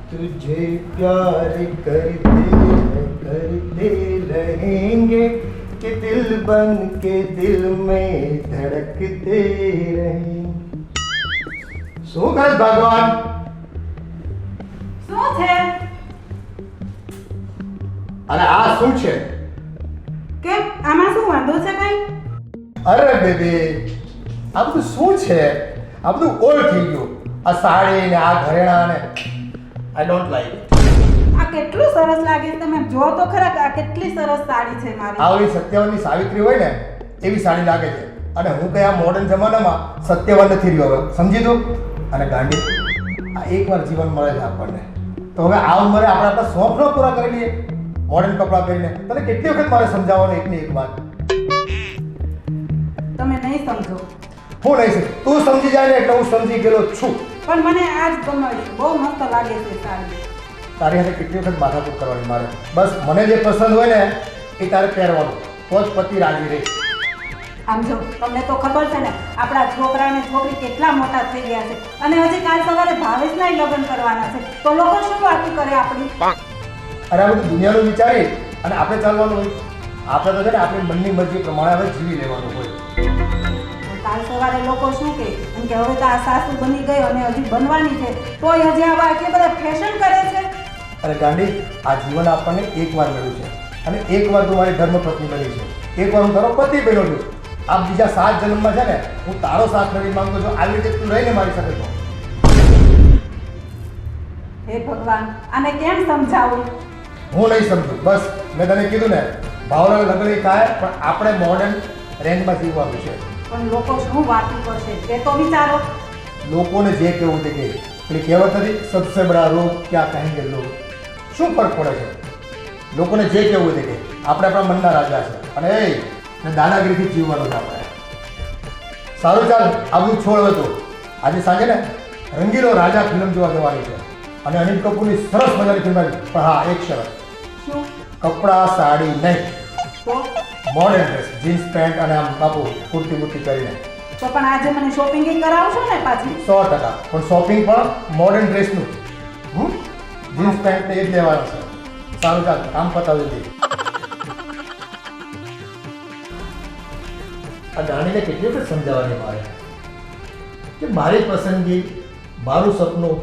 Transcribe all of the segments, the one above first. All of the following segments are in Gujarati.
तुझे प्यार करते रहेंगे कि दिल बन के दिल में धड़कते रहेंगे. શું કરે ભગવાન? શું છે? અરે આ શું છે? કેમ આમાં શું વાંધો છે કઈ? અરે બેબી, આ બધું શું છે? આ બધું ઓલ્ડ થઈ ગયું. આ સાડી ને આ ઘરેણા ને આઈ ડોન્ટ લાઈક ઇટ. આ કેટલું સરસ લાગે છે, તમે જો તો ખરા આ કેટલી સરસ સાડી છે મારી. આવી સત્યવાનની સાવિત્રી હોય ને એવી સાડી લાગે છે. અને હું કઈ આ મોડર્ન જમાનામાં સત્યવાન નથી રહ્યો હવે, સમજી દો. અને ગાંડી, આ એકવાર જીવન મળે છે આપણને, તો હવે આ ઉંમરે આપણે આપણા શોખ ન પૂરા કરી લઈએ મોડર્ન કપડાં પહેરીને. તને કેટલી વખત મારે સમજાવવાનું એકની એક વાત. તમે નહીં સમજો. હું નહીં સમજ, તું સમજી જાય ને એટલે હું સમજી ગયેલો છું. પણ મને આજ ગમે છે, બહુ મસ્ત લાગે છે સાડી. તારી સાથે કેટલી વખત માથાકૂટ કરવાની મારે? બસ મને જે પસંદ હોય ને એ તારે પહેરવાનું, તો જ પતિ રાજી રહે. આમ જો તમને તો ખબર છે ને આપણા છોકરા અને છોકરી કેટલા મોટા થઈ ગયા છે, અને હજી કાલ સવારે ભાવેશના લગ્ન કરવાના છે, તો લોકો શું વાતો કરે આપણી? અરે આ બધું દુનિયાનું વિચારી અને આપણે ચાલવાનું હોય. આપણે તો છે ને આપણી મનની મરજી પ્રમાણે હવે જીવી લેવાનું હોય. કાલ સવારે લોકો શું કહે એમ કે હવે તો આ સાસુ બની ગઈ અને હજી બનવાની છે, તોય હજી આવા આટલી બધા ફેશન કરે છે. અરે ગાંડી, આ જીવન આપણને એકવાર મળ્યું છે અને એકવાર તું મારી ધર્મપત્ની બની છે, એકવાર હું તારો પતિ બન્યો છું. આ બીજા 7 જન્મમાં છે ને હું તારો સાથ નથી માંગતો છું. આવી રીતે તું રહીને મારી સાથે તો. હે ભગવાન, આને કેમ સમજાવું? હું નહીં સમજુ. બસ મેં તને કીધું ને, ભાવના લગ્ન થાય પણ આપણે મોડર્ન રેન્જમાં જીવવાનું છે. પણ લોકો શું વાતું કરશે તે તો વિચારો. લોકોને જે કહેવું તે કહે. એટલે કહેવત નથી, સબસે બડા રોગ ક્યાં કહેંગે લોગ. શું ફરક પડે છે? લોકોને જે કહેવું તે કહે. આપણે આપણા મનના રાજા છે અને એ દાદાગીરીથી જીવવાનું છે આપણે. સારું ચાલ, આ બધું છોડ હવે તો. આજે સાંજે ને રંગીલો રાજા ફિલ્મ જોવા જવાની છે અને અનિલ કપૂરની સરસ મજાની ફિલ્મ આવી. પણ હા, એક શરત. શું? કપડાં સાડી નહીં, તો મોડર્ન ડ્રેસ, જીન્સ પેન્ટ અને આમ બાપુ કુર્તી બુર્તી કરીને. તો પણ આજે મને શોપિંગ કરાવશો ને પાછી? 100%. પણ શોપિંગ પણ મોડર્ન ડ્રેસનું. જીન્સ પેન્ટ એ જ લેવાનું છે. સારું ચાલ, કામ પતાવી દઈએ. આ દાણીને કેટલી વખત સમજાવવાની મારે કે મારી પસંદગી, મારું સપનું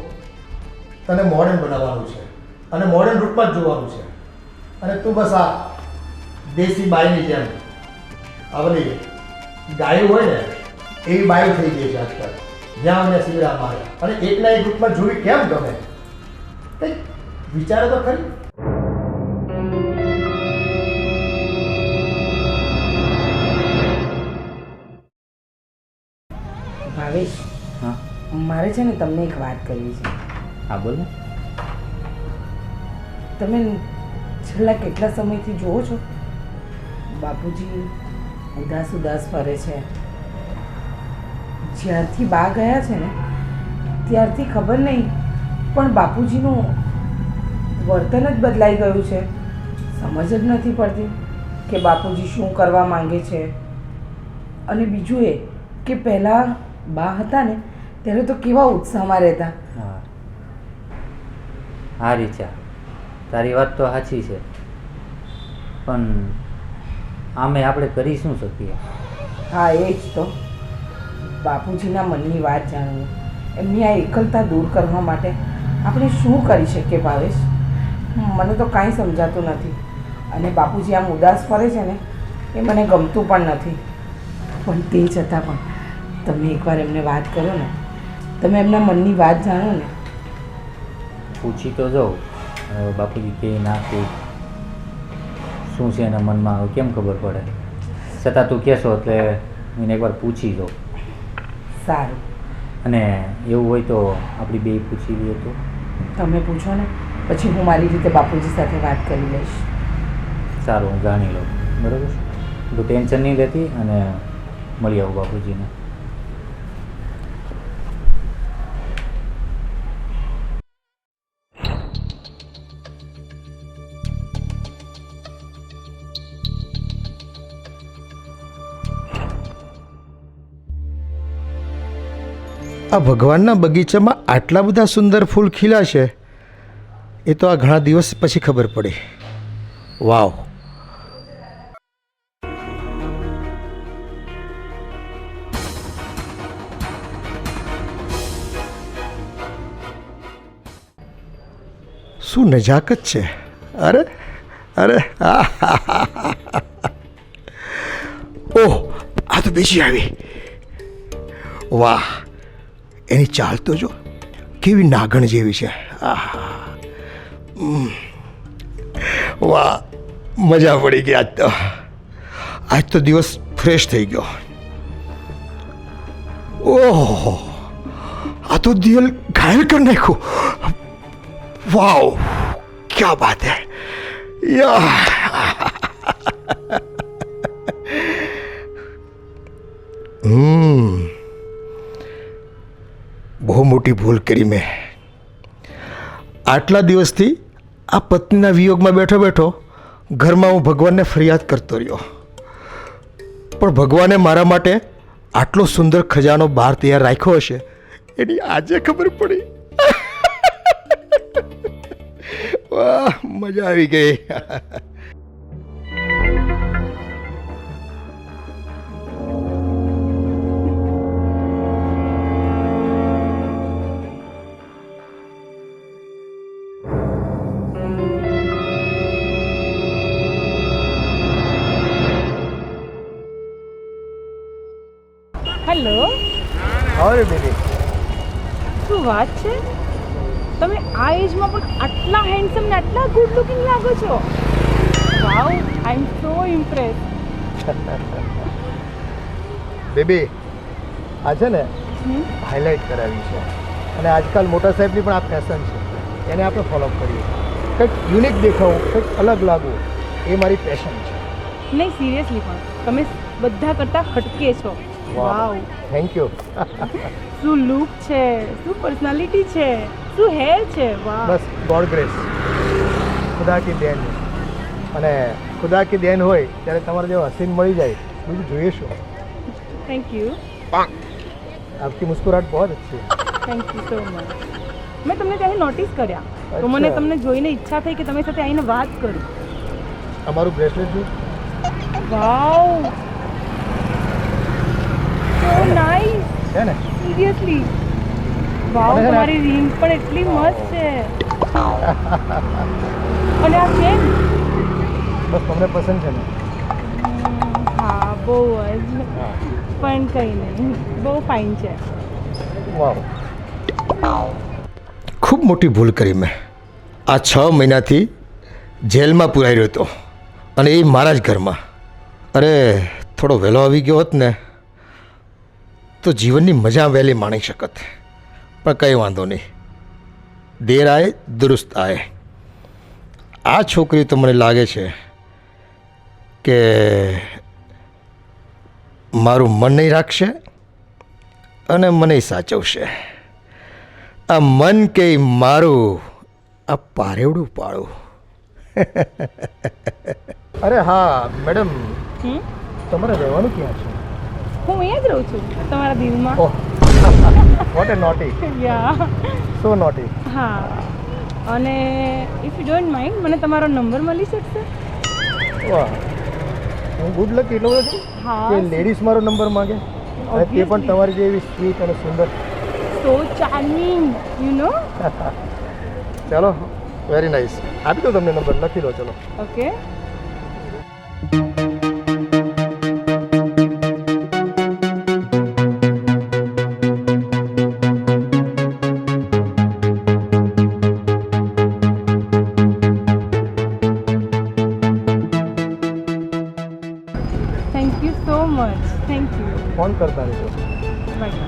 તને મોડર્ન બનાવવાનું છે અને મોડર્ન રૂટમાં જ જોવાનું છે. અને તું બસ આ દેશી બાઈની જેમ આ બધી ગાયો હોય ને એવી બાઈ થઈ ગઈ છે આજકાલ. જ્યાં અમને શિવરા મારે અને એકના એક રૂપમાં જોવી કેમ ગમે? કંઈક વિચારે તો ખરી. ભાવેશ, હા મારે છે ને તમને એક વાત કરવી છે. હા બોલો. તમે છેલ્લા કેટલા સમયથી જુઓ છો બાપુજી ઉદાસ ઉદાસ ફરે છે. જ્યારથી બા ગયા છે ને ત્યારથી ખબર નહીં પણ બાપુજીનું વર્તન જ બદલાઈ ગયું છે. સમજ જ નથી પડતી કે બાપુજી શું કરવા માંગે છે. અને બીજું એ કે પહેલાં બા હતા ને ત્યારે તો કેવા ઉત્સાહમાં રહેતા. હા હા રીચા, તારી વાત તો સાચી છે, પણ આમે આપણે કરી શું શકીએ? હા એ જ તો. બાપુજીના મનની વાત જાણવું, એમની આ એકલતા દૂર કરવા માટે આપણે શું કરી શકીએ ભાવેશ? મને તો કાંઈ સમજાતું નથી. અને બાપુજી આમ ઉદાસ ફરે છે ને એ મને ગમતું પણ નથી. પણ તે છતાં પણ તમે એકવાર એમને વાત કરો ને, તમે એમના મનની વાત જાણો ને. પૂછી તો જાઉં, બાપુજી કે ના કે શું છે એના મનમાં, હવે કેમ ખબર પડે? છતાં તું કહેશો એટલે એને એકવાર પૂછી જાઉં. સારું, અને એવું હોય તો આપણી બે પૂછી લઈએ તો. તમે પૂછો ને, પછી હું મારી રીતે બાપુજી સાથે વાત કરી લઈશ. સારું, હું જાણી લઉં. બરાબર, તું ટેન્શન નહીં લેતી અને મળી આવું બાપુજીને. આ ભગવાનના બગીચામાં આટલા બધા સુંદર ફૂલ ખીલા છે એ તો આ ઘણા દિવસ પછી ખબર પડી. વાવ. શું નજાકત છે. અરે અરે ઓહ, આ તો બીજી આવી. વાહ, એની ચાલ તો જો કેવી નાગણ જેવી છે. વાહ, મજા પડી ગઈ. આજ તો દિવસ ફ્રેશ થઈ ગયો. ઓહ, આ તો દિલ ઘાયલ કરી નાખ્યું. વાવ, ક્યા બાત હૈ. બહુ મોટી ભૂલ કરી મેં. આટલા દિવસથી આ પત્નીના વિયોગમાં બેઠો બેઠો ઘરમાં હું ભગવાનને ફરિયાદ કરતો રહ્યો, પણ ભગવાને મારા માટે આટલો સુંદર ખજાનો બહાર તૈયાર રાખ્યો હશે એની આજે ખબર પડી. વાહ, મજા આવી ગઈ. હેલો. અરે બેબી, શું વાત છે? તમે આ એજમાં પણ આટલા હેન્ડસમ ને આટલા ગુડ લુકિંગ લાગો છો. વાવ, આઈ એમ સો ઇમ્પ્રેસ. બેબી, આ છે ને હાઇલાઇટ કરાવી છે અને આજકાલ મોટા સાહેબની પણ આ ફેશન છે, એને આપણે ફોલોઅપ કરીએ. કંઈક યુનિક દેખાવું, કંઈક અલગ લાગવું, એ મારી પેશન છે. નહીં, સિરિયસલી પણ તમે બધા કરતાં હટકે છો. વાવ, થેન્ક યુ. શું લુક છે, શું પર્સનાલિટી છે, શું હેર છે. વાહ, બસ ગોડ ગ્રેસ, ખુદા કી દેન. અને ખુદા કી દેન હોય ત્યારે તમારે જેવો હસીન મળી જાય, બીજું જોઈએ શું. Thank you. આપકી મુસ્કુરાહટ બહુ અચ્છી है. Thank you so much. મેં તમને ત્યારે નોટિસ કર્યા તો મને તમને જોઈને ઈચ્છા થઈ કે તમારી સાથે આવીને વાત કરું. અમારું બ્રેસલેટ જો. વાવ, સો નાઇસ. છે ને? સિરિયસલી. વાવ, તમારી રિંગ પણ એટલી મસ્ત છે. અને આ ચેન બસ તમને પસંદ છે ને? હા, બહુ જ. પણ કંઈ નહીં, બહુ ફાઇન છે. વાવ, ખૂબ મોટી ભૂલ કરી મેં. આ 6 મહિનાથી જેલમાં પુરાઈ રહ્યો હતો અને એ મારા જ ઘરમાં. અરે, થોડો વહેલો આવી ગયો હોત ને તો જીવનની મજા વહેલી માણી શકત. પણ કંઈ વાંધો નહીં, દેર આય દુરુસ્ત આય. આ છોકરી તો મને લાગે છે કે મારું મન નહીં રાખશે અને મને સાચવશે. આ મન કે મારું આ પારેવડું પાડું. અરે હા મેડમ, તમારે રહેવાનું ક્યાં છે? હું અહીંયા જ રહું છું, તમારા દિલમાં. ઓહ, વોટ એ નોટી. યા. સો નોટી. હા, અને ઇફ યુ ડોન્ટ માઇન્ડ, મને તમારો નંબર મળી શકશે? વાહ, હું ગુડ લક એટલો બધો છું હા. કે લેડીઝ મારો નંબર માંગે, અને તે પણ તમારી જેવી સ્વીટ અને સુંદર. સો ચાર્મિંગ, યુ નો. ચાલો, વેરી નાઇસ. આપી દો તમને નંબર, લખી લો. ચલો. Okay. Thank you so much. Thank you. Phone કરતા રહેજો. બાય.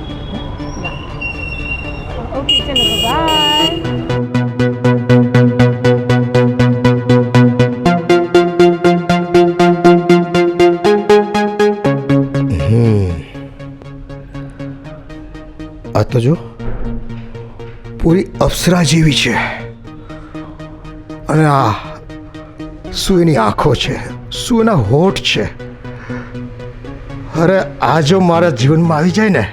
ઓકે, ચલો, બાય. આ તો જો પૂરી અપ્સરા જેવી છે. અને આ શું એની આંખો છે, શું એના હોઠ છે. અરે, આ જો મારા જીવનમાં આવી જાય ને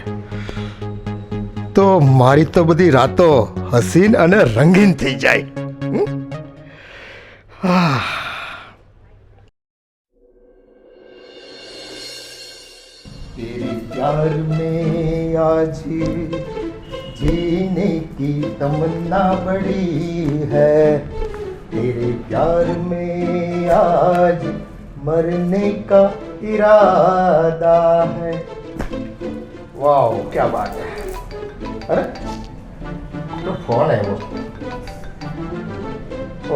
તો મારી તો બધી રાતો હસીન અને રંગીન થઈ જાય. तेरे प्यार में आज जीने की तमन्ना बड़ी है, तेरे प्यार में आज मरने का इरादा है. वाह क्या बात है. अरे तो फोन है वो.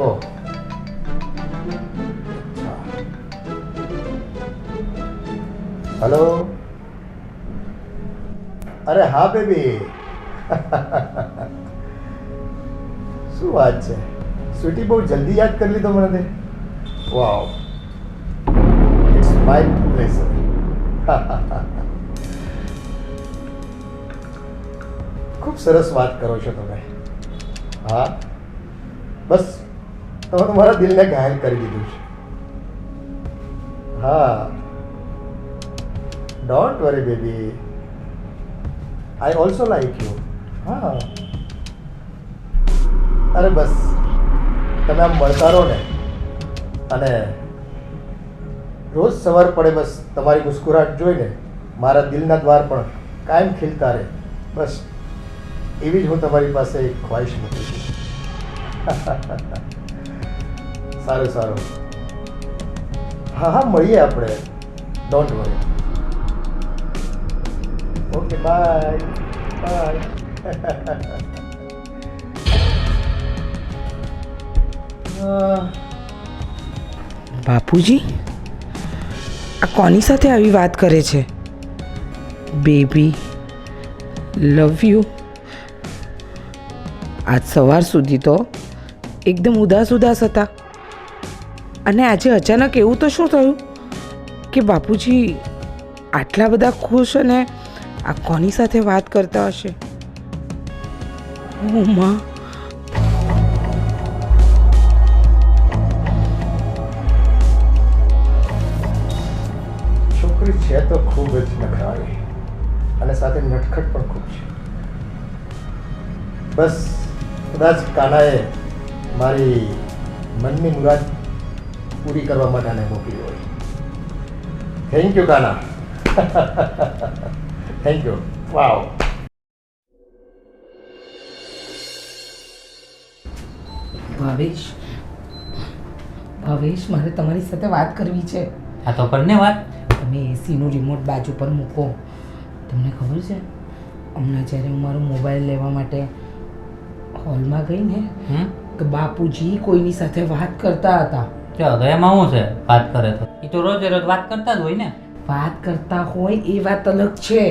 Oh hello. અરે હા બેબી. શું વાત છે સ્વીટી, બહુ જલ્દી યાદ કરી લીધો મને તે. વાવ, ઇટ્સ માય પ્લેઝર. ખૂબ સરસ વાત કરો છો તમે. હા બસ તમે તમારા દિલને ઘાયલ કરી દીધું છે. હા don't worry baby, I also like you. હા અરે બસ તમે આમ મળતા રહો ને, અને રોજ સવાર પડે બસ તમારી મુસ્કુરાટ જોઈને મારા દિલના દ્વાર પણ કાયમ ખીલતા રહે. બસ એવી જ હું તમારી પાસે એક ખ્વાહિશ મૂકું છું. સારું સારું. હા હા મળીએ આપણે. Don't worry. Okay bye bye. બાપુજી આ કોની સાથે આવી વાત કરે છે? Baby love you. આજ સવાર સુધી તો એકદમ ઉદાસ ઉદાસ હતા, અને આજે અચાનક એવું તો શું થયું કે બાપુજી આટલા બધા ખુશ અને આ કોની સાથે વાત કરતા હશે? ઓ માં, છોકરી છે તો ખૂબ જ નખરાળી અને સાથે નટખટ પણ ખૂબ છે. બસ કદાચ કાનાએ મારી મનની મુરાદ પૂરી કરવા માટે આને મોકલી હોય. Thank you Kana. Thank you. Wow. Bhavesh, Bhavesh મારે તમારી સાથે વાત કરવી છે. આ તો કરને વાત. તમે એસીનું રિમોટ બાજુ પર મૂકો. તમને ખબર છે હમણાં જ્યારે હું મારો મોબાઈલ લેવા માટે હોલમાં ગઈ ને તો બાપુજી કોઈની સાથે વાત કરતા હતા. ચાલો તો એમાં શું છે? વાત કરે તો એ તો રોજે રોજ વાત કરતા જ હોય ને. વાત કરતા હોય એ વાત અલગ છે,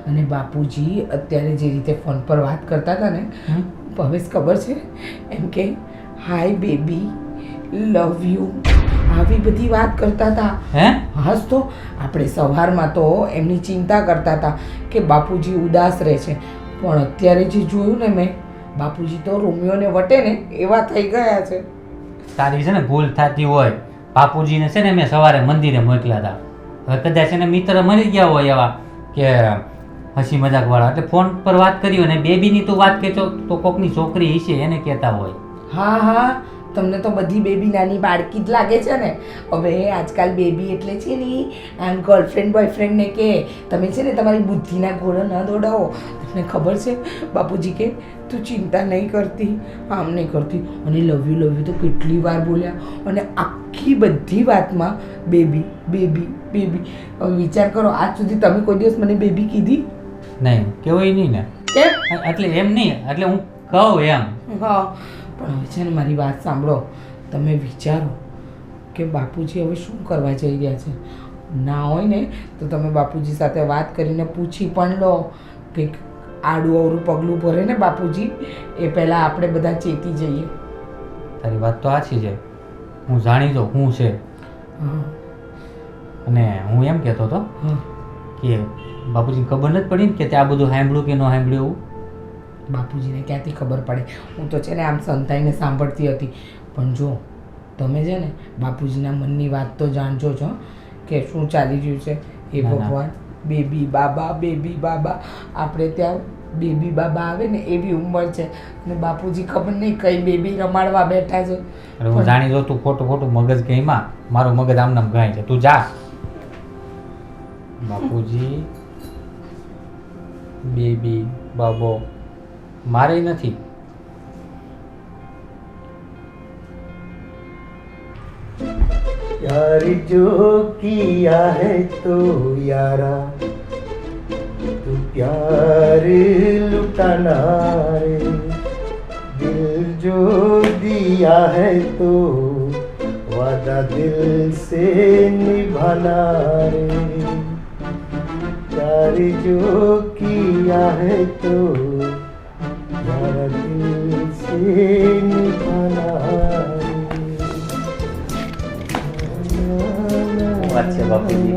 અને બાપુજી અત્યારે જે રીતે ફોન પર વાત કરતા હતા ને, ભાવેશ ખબર છે એમ કે હાય બેબી લવ યુ આવી બધી વાત કરતા હતા. હે? હાસ તો આપણે સવારમાં તો એમની ચિંતા કરતા હતા કે બાપુજી ઉદાસ રહે છે, પણ અત્યારે જે જોયું ને મેં, બાપુજી તો રોમિયોને વટે ને એવા થઈ ગયા છે. તારી છે ને ભૂલ થતી હોય. બાપુજીને છે ને મેં સવારે મંદિરે મોકલ્યા હતા. હવે કદાચ એને મિત્ર મળી ગયા હોય એવા કે હસી મજાક વાળા, એટલે ફોન પર વાત કરી અને બેબીની તો વાત કહેતો તો કોકની છોકરી હશે એને કહેતા હોય. હા હા, તમને તો બધી બેબી નાની બાળકી જ લાગે છે ને. હવે આજકાલ બેબી એટલે છે ને આમ ગર્લફ્રેન્ડ બોયફ્રેન્ડને કે તમે છે ને તમારી બુદ્ધિના ઘોડો ન દોડાવો. તમને ખબર છે બાપુજી કે તું ચિંતા નહીં કરતી, આમ નહીં કરતી, અને લવ યુ તો કેટલી વાર બોલ્યા, અને આખી બધી વાતમાં બેબી બેબી બેબી. હવે વિચાર કરો, આજ સુધી તમે કોઈ દિવસ મને બેબી કીધી નહીં? કેવાય નહીં ને. કેમ? એટલે એમ નહીં, એટલે હું કહું એમ. હા, પણ હવે છે ને મારી વાત સાંભળો. તમે વિચારો કે બાપુજી હવે શું કરવા જઈ રહ્યા છે. ના હોય ને તો તમે બાપુજી સાથે વાત કરીને પૂછી પણ લો. કંઈક આડું અવરું પગલું ભરે ને બાપુજી, એ પહેલાં આપણે બધા ચેતી જઈએ. તારી વાત તો સાચી છે, હું જાણી જાઉં શું છે. હા અને હું એમ કહેતો હતો હા, કે બાપુજીને ખબર નથી પડી ને કે ત્યાં બધું સાંભળ્યું કે ન સાંભળ્યું એવું. બાપુજીને ક્યાંથી ખબર પડે? હું તો છે ને આમ સંતાઈને સાંભળતી હતી. પણ જો તમે છે ને બાપુજીના મનની વાત તો જાણજો છો કે શું ચાલી રહ્યું છે. એ ના, ના. ભગવાન બેબી બાબા આપણે ત્યાં બેબી બાબા આવે ને એવી ઉંમર છે અને બાપુજી ખબર નહીં કઈ બેબી રમાડવા બેઠા છે. અરે હું જાણી દઉં તું ખોટું મગજ ગઈમાં મારું મગજ આમનામ ગાય છે. તું જા. બાપુજી બેબી બાબો મારે નથી. प्यार जो किया है तो यारा तू प्यार लुटाना रे दिल जो दिया है तो वादा दिल से निभाना रे प्यार जो किया है तो यारा दिल से निभाना વાત છે બાપુજી?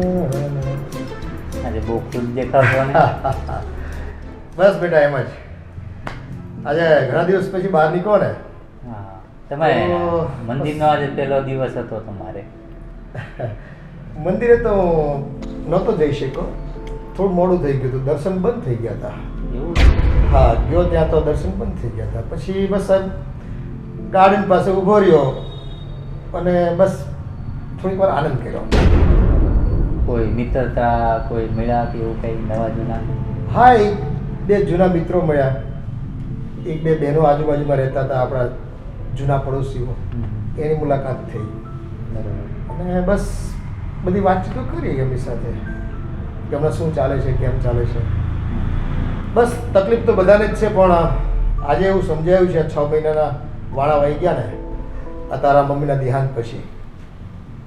આજે બહુ ખુશ દેખાશો ને. બસ બેટા એમ જ આજે ઘણા દિવસ પછી બહાર નીકળો ને. હા, તમે મંદિરનો આજે પહેલો દિવસ હતો તમારે. મંદિરે તો નહોતો જઈ શક્યો, થોડું મોડું થઈ ગયું હતું, દર્શન બંધ થઈ ગયા હતા. એવું? હા, ગયો ત્યાં તો દર્શન બંધ થઈ ગયા હતા. પછી બસ ગાર્ડન પાસે ઊભો રહ્યો અને બસ થોડીક વાર આનંદ કર્યો. કોઈ મિત્રતા કોઈ મળ્યા કે એવું કંઈ નવા જૂના? હા, એક બે જૂના મિત્રો મળ્યા, એક બે બહેનો આજુબાજુમાં રહેતા હતા આપણા જૂના પડોશીઓ, એની મુલાકાત થઈ બરાબર. અને બસ બધી વાતચીતો કરી એમની સાથે કે હમણાં શું ચાલે છે, કેમ ચાલે છે. બસ તકલીફ તો બધાને જ છે, પણ આજે એવું સમજાયું છે 6 મહિનાના વાળા વહી ગયા ને આ તારા મમ્મીના દેહાંત પછી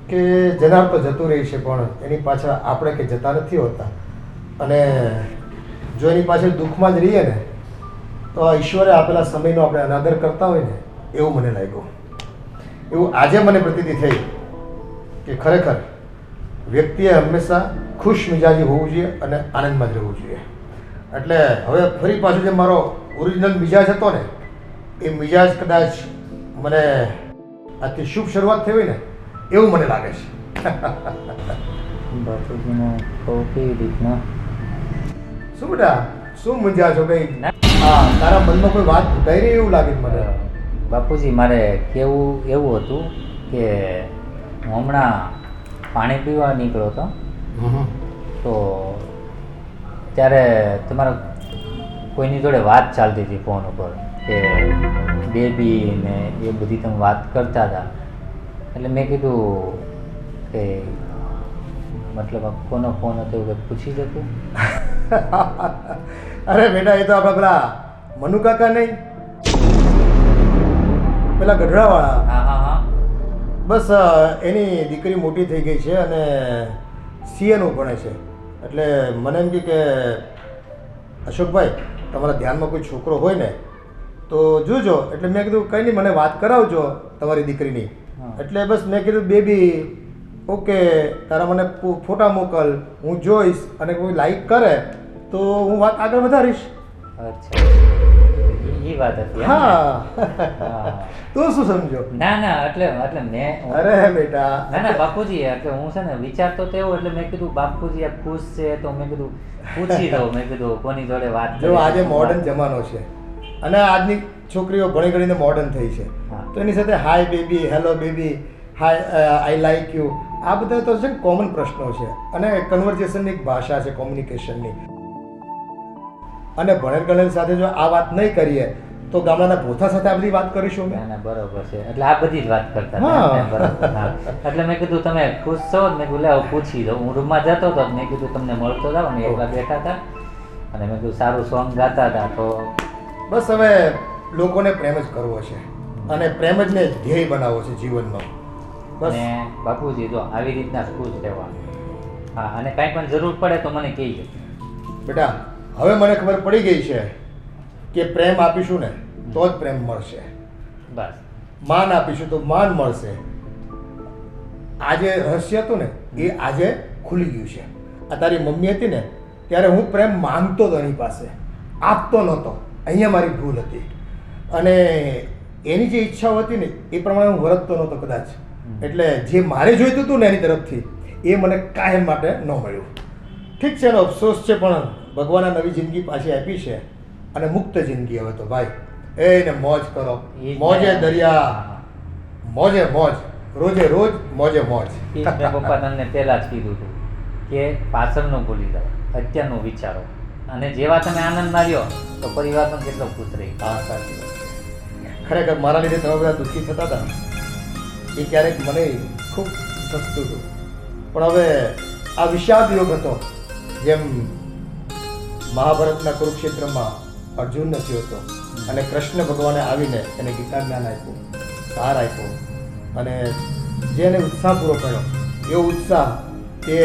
કે જનાર તો જતું રહી છે, પણ એની પાછળ આપણે કે જતા નથી હોતા. અને જો એની પાછળ દુઃખમાં જ રહીએ ને તો આ ઈશ્વરે આપેલા સમયનો આપણે અનાદર કરતા હોય ને એવું મને લાગ્યું. એવું આજે મને પ્રતીતિ થઈ કે ખરેખર વ્યક્તિએ હંમેશા ખુશ મિજાજી હોવું જોઈએ અને આનંદમાં જ રહેવું જોઈએ. એટલે હવે ફરી પાછું જે મારો ઓરિજિનલ મિજાજ હતો ને એ મિજાજ કદાચ મને આજથી શુભ શરૂઆત થઈ હોય ને એવું મને લાગે છે. બાપુજીનો કહું કેવી રીતના? શું બેટા, શું મૂંઝા છો કઈ? હા, તારા મનમાં કોઈ વાત ઘટાઈ રહી એવું લાગે છે મને. બાપુજી મારે કેવું એવું હતું કે હું હમણાં પાણી પીવા નીકળ્યો હતો તો ત્યારે તમારા કોઈની જોડે વાત ચાલતી હતી ફોન ઉપર કે બેબી ને એ બધી તમે વાત કરતા હતા. એટલે મેં કીધું કે મતલબ કોનો ફોન હતો એવું કંઈક પૂછી જતું. અરે બેટા, એ તો આપણા પેલા મનુ કાકા નહીં, પેલા ગઢડાવાળા. હા હા હા. બસ એની દીકરી મોટી થઈ ગઈ છે અને સીએનું ભણે છે. એટલે મને એમ કે અશોકભાઈ તમારા ધ્યાનમાં કોઈ છોકરો હોય ને તો જોજો. એટલે મેં કીધું કંઈ નહીં, મને વાત કરાવજો તમારી દીકરીની. એટલે બસ મેં કીધું બેબી ઓકે, તારા મને ફોટા મોકલ, હું જોઈશ અને કોઈ લાઈક કરે તો હું વાત આગળ વધારીશ. અચ્છા, એ વાત હતી. હા, હા. તું શું સમજો? ના ના, એટલે મેં અરે બેટા, ના ના બાપુજી, એટલે હું છે ને વિચારતો તો એવો, એટલે મેં કીધું બાપુજી આ ખુશ છે તો મેં કીધું પૂછી દઉં. મેં કીધું કોની જોડે વાત જો આજે મોડર્ન જમાનો છે અને આજની છોકરીઓ ભણી ગણીને મોડર્ન થઈ છે, તો એની સાથે hi baby, hello baby, hi I like you, આ બધા તો છે ને કોમન પ્રશ્નો છે અને કન્વર્ઝેશનની એક ભાષા છે, કોમ્યુનિકેશનની. અને ભણેલ ગણેલ સાથે જો આ વાત નહીં કરીએ તો ગામડાના ભોથા સાથે આ બધી વાત કરીશું. ના ના બરોબર છે, એટલે આ બધી જ વાત કરતા હા. હતા. બરોબર, હા. એટલે મેં કીધું તમે ખુશ છો, મેં કીધું લાવો પૂછી દઉં. હું રૂમમાં જતો હતો, મેં કીધું તમને મળતો જાવ ને, એકલા બેઠા હતા અને મેં કીધું સારું સોંગ ગાતા હતા તો બસ હવે લોકોને પ્રેમ જ કરવો છે અને પ્રેમ જ ને ધ્યેય બનાવવો છે જીવનમાં. બસ અને બાપુજી જો આવી રીતના ખુશ રહેવા. હા, અને કાંઈ પણ જરૂર પડે તો મને કહેજો. બેટા, હવે મને ખબર પડી ગઈ છે કે પ્રેમ આપીશું ને તો જ પ્રેમ મળશે, બસ માન આપીશું તો માન મળશે. આજે રહસ્ય હતું ને એ આજે ખુલી ગયું છે. આ તારી મમ્મી હતી ને ત્યારે હું પ્રેમ માંગતો હતો એની પાસે, આપતો નહોતો. અહીંયા મારી ભૂલ હતી અને એની જે ઈચ્છાઓ હતી ને એ પ્રમાણે હું વર્તતો નહોતો કદાચ. એટલે જે મારે જોઈતું હતું ને એની તરફથી એ મને કાયમ માટે ન મળ્યું. ઠીક છે, એનો અફસોસ છે, પણ ભગવાને નવી જિંદગી પાછી આપી છે અને મુક્ત જિંદગી હવે તો ભાઈ. એને મોજ કરો, મોજે દરિયા, મોજે મોજ, રોજે રોજ, મોજે મોજ. એ જ મેં પપ્પા તમને પહેલાં જ કીધું હતું કે પાછળનું ભૂલી જાઓ, અત્યારનું વિચારો, અને જેવા તમે આનંદ માર્યો તો પરિવાર પણ કેટલો ખુશ રહી. હા, સાચી વાત છે. ખરેખર મારા લીધે તમે બધા દુઃખી થતા હતા એ ક્યારેક મને ખૂબ થતું હતું, પણ હવે આ વિષાદ યોગ હતો. જેમ મહાભારતના કુરુક્ષેત્રમાં અર્જુન નથી હોતો અને કૃષ્ણ ભગવાને આવીને એને ગીતા જ્ઞાન આપ્યું, સાર આપ્યો અને જેને ઉત્સાહ પૂરો પાડ્યો, એવો ઉત્સાહ તે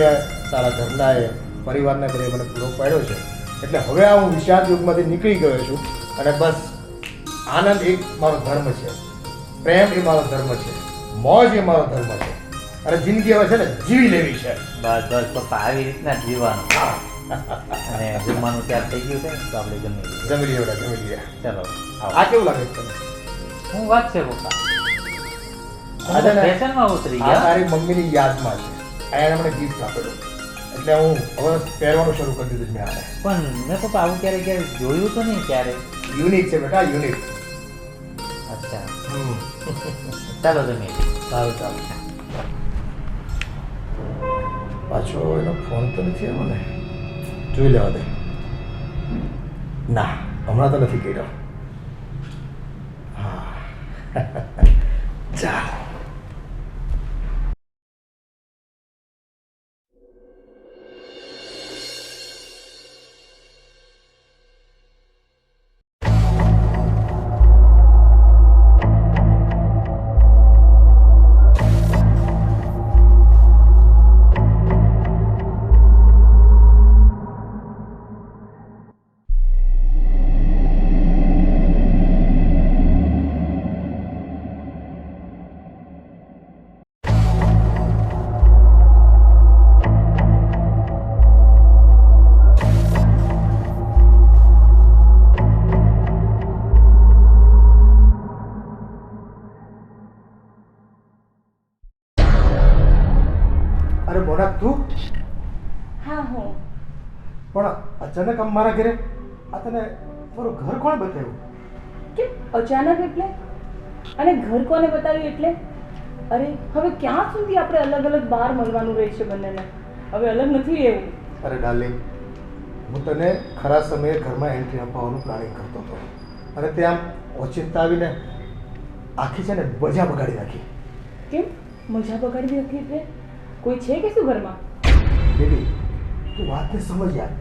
તારા ઘરનાએ પરિવારને બધે મને પૂરો પાડ્યો છે. એટલે હવે આ હું વિષાદ યુગમાંથી નીકળી ગયો છું અને બસ આનંદ એક મારો ધર્મ છે, પ્રેમ એ મારો ધર્મ છે, મોજ એ મારો ધર્મ છે અને જિંદગી હવે છે ને જીવી લેવી છે. બસ બસ પપ્પા, આવી રીતના જ જીવવાનું. અને જમવાનું ત્યાર થઈ ગયું છે તો આપણે જમી લઈએ. જમી લઈએ બેટા, જમી લઈએ. ચાલો આ આવો. કેવું લાગે છે તને? હું વાત છે પપ્પા, આ છે ને, ફેશનમાં ઉતરી આ ગયા. તારી મમ્મીની યાદમાં છે. આ એને મને ગિફ્ટ આપેલું એટલે હું હવે પહેરવાનું શરૂ કરી દીધું છે મેં આને. પણ મેં પપ્પા આવું ક્યારે જોયું તો નહીં ક્યારે. યુનિક છે બેટા, યુનિક. અચ્છા, ચાલો જમી લઈએ. સારું ચાલું. પાછો એનો ફોન તો નથી આવ્યો ને, જોઈ લેવા દે. ના, હમણાં તો નથી કર્યો. હા ચાલ. અરે મોના, તું હા હું પણ અચાનક આમ મારા ઘરે આ તને મારું ઘર કોણે બતાવ્યું? કેમ અચાનક એટલે? અને ઘર કોને બતાવ્યું એટલે? અરે હવે ક્યાં સુધી આપણે અલગ અલગ બહાર મળવાનું રહેશે બંનેને? હવે અલગ નથી રહેવું. અરે ડાર્લિંગ, હું તને ખરા સમયે ઘરમાં એન્ટ્રી અપાવવાનું પ્લાનિંગ કરતો હતો અને તે આમ ઓચિંતા આવીને આખી છે ને મજા બગાડી નાખી. કેમ મજા બગાડી હતી એટલે? કોઈ છે કે શું ઘરમાં? બેબી, તું વાતને સમજ યાર.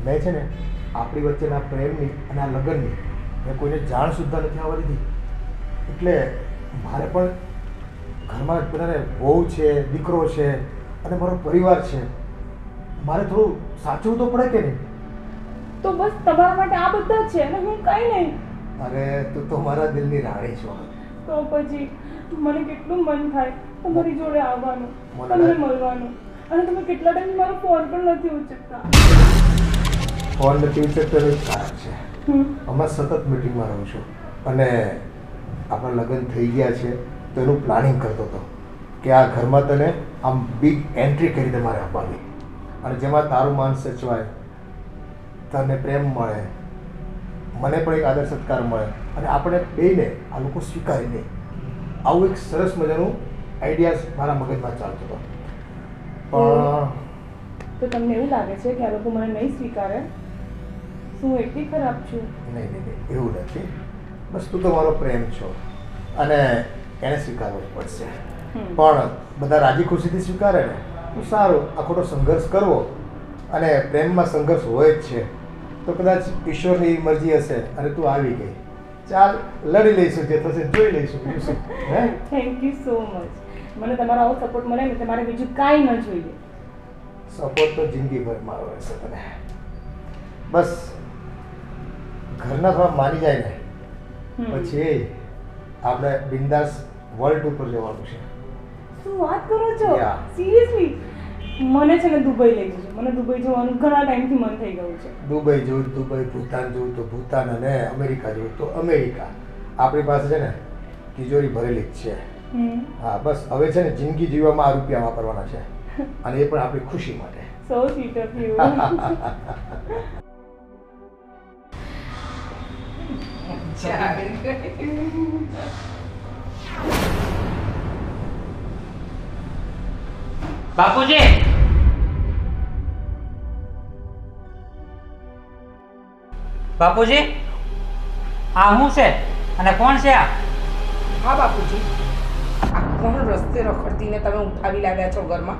મેં છે ને આપણી વચ્ચેના પ્રેમની અને આ લગ્નની મેં કોઈને જાણ સુદ્ધા નથી આવવા દીધી. એટલે મારે પણ ઘરમાં બધાને વહુ છે, દીકરો છે અને મારો પરિવાર છે. મારે થોડું સાચવવું તો પડે કે નહીં? તો બસ તમારા માટે આ બધા જ છે અને હું કંઈ નહીં. અરે તું તો મારા દિલની રાણી છો. તો પછી મને કેટલું મન થાય તમારી જોડે આવવાનું, મને તમને મળવાનું, અને તમે કેટલા ટાઈમ મારો ફોન પણ નથી ઉચકતા. ફોન નથી ઉચકતો એનું જ કારણ છે. હમણાં સતત મિટિંગમાં રહું છું અને આપણા લગ્ન થઈ ગયા છે તો એનું પ્લાનિંગ કરતો હતો કે આ ઘરમાં તને આમ બિગ એન્ટ્રી કરી દે મારે આપવાની, અને જેમાં તારું માન સચવાય, તને પ્રેમ મળે, મને પણ એક આદર સત્કાર મળે અને આપણે બેયને આ લોકો સ્વીકારી દે. આવું એક સરસ મજાનું આઈડિયાઝ મારા મગજમાં ચાલતો હતો. પણ તો તમને એવું લાગે છે કે આ લોકો મને નહીં સ્વીકારે? શું એટલી ખરાબ છું? નહીં નહીં નહીં, એવું નથી. બસ તું તો મારો પ્રેમ છો અને એને સ્વીકારવો જ પડશે. પણ બધા રાજી ખુશીથી સ્વીકારે ને તો સારું. આ ખોટો સંઘર્ષ કરવો, અને પ્રેમમાં સંઘર્ષ હોય જ છે, તો કદાચ ઈશ્વરની મરજી હશે અને તું આવી ગઈ. ચાલ, લડી લઈશું, જે થશે જોઈ લઈશું. બીજું શું? હે, થેન્ક યુ સો મચ. મને તમારો આવો સપોર્ટ મળે ને તમારે બીજું કાંઈ ન જોઈએ. સપોર્ટ તો જિંદગીભર મારો રહેશે તને. બસ ઘરના થોડા માની જાય ને પછી આપણે બિંદાસ વર્લ્ડ ઉપર જવાનું છે. શું વાત કરો છો? Yeah. સિરિયસલી? મને છે ને દુબઈ લઈ જજો. મને દુબઈ જવાનું ઘણા ટાઈમથી મન થઈ ગયું છે. દુબઈ જવું તો દુબઈ, ભૂતાન જવું તો ભૂતાન અને અમેરિકા જવું તો અમેરિકા. આપણી પાસે છે ને તિજોરી ભરેલી જ છે. હા, બસ હવે છે ને જિંદગી જીવવામાં આ રૂપિયા વાપરવાના છે અને એ પણ આપણી ખુશી માટે. So sweet of you. બાપુજી બાપુજી આ શું છે અને કોણ છે આ? હા બાપુજી, આ કોણ રસ્તે રખડતીને તમે ઉઠાવી લાવ્યા છો ઘરમાં,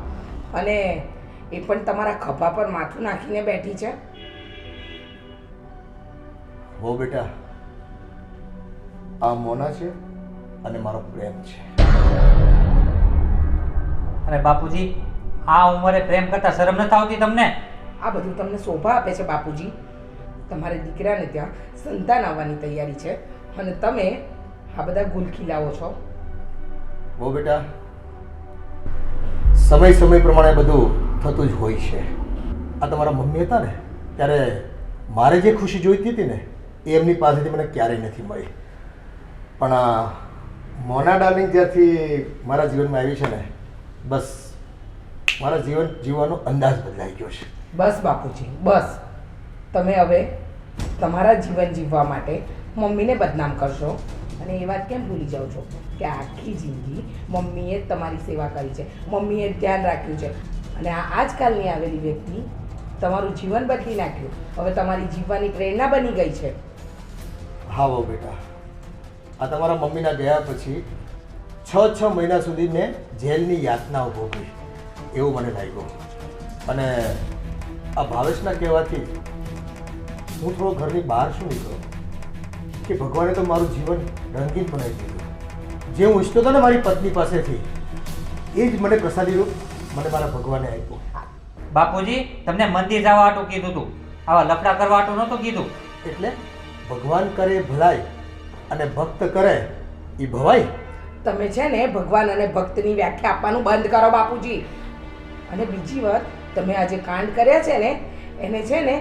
અને એ પણ તમારા ખભા પર માથું નાખીને બેઠી છે? હો બેટા, આ મોના છે અને મારો પ્રેમ છે. અરે બાપુજી, આ ઉંમરે પ્રેમ કરતા શરમ નથી આવતી તમને? આ બધું તમને શોભા આપે છે બાપુજી. તમારે દીકરાને ત્યાં સંતાન આવવાની તૈયારી છે અને તમે આ બધા ગુલ ખીલાવો છો. હો બેટા, સમય સમય પ્રમાણે બધું થતું જ હોય છે. આ તમારા મમ્મી હતા ને, ત્યારે મારે જે ખુશી જોઈતી હતી ને એ એમની પાસેથી મને ક્યારેય નથી મળી. પણ આ મોના ડાર્લિંગ જ્યારથી મારા જીવનમાં આવી છે ને, બસ મારા જીવન જીવવાનો અંદાજ બદલાઈ ગયો છે. બસ બાપુજી, બસ. તમે હવે તમારા જીવન જીવવા માટે મમ્મીને બદનામ કરશો અને એ વાત કેમ ભૂલી જાઓ છો કે આખી જિંદગી મમ્મીએ જ તમારી સેવા કરી છે, મમ્મીએ જ ધ્યાન રાખ્યું છે, અને આ આજકાલની આવેલી વ્યક્તિ તમારું જીવન બદલી નાખ્યું. હવે તમારી જીવવાની પ્રેરણા બની ગઈ છે. હા હો બેટા, આ તમારા મમ્મીના ગયા પછી 6 મહિના સુધી મેં જેલની યાતનાઓ ભોગવી એવું મને લાગ્યું. અને આ ભાવેશના કહેવાથી હું થોડો ઘરની બહાર શું નીકળ્યો કે ભગવાને તો મારું જીવન રંગીન બનાવી દીધું. જે હું ઈચ્છતો હતો ને મારી પત્ની પાસેથી, એ જ મને પ્રસાદી રૂપ મને મારા ભગવાને આપ્યું. બાપુજી, તમને મંદિર જવા હાટું કીધું તું, આવા લફડા કરવા હાટું નહોતું કીધું. એટલે ભગવાન કરે ભલાઈ અને ભક્ત કરે એ ભવાઈ. તમે છે ને ભગવાન અને ભક્તની વ્યાખ્યા આપવાનું બંધ કરો બાપુજી. અને બીજી વાત, તમે આજે કાંડ કર્યા છે ને એને છે ને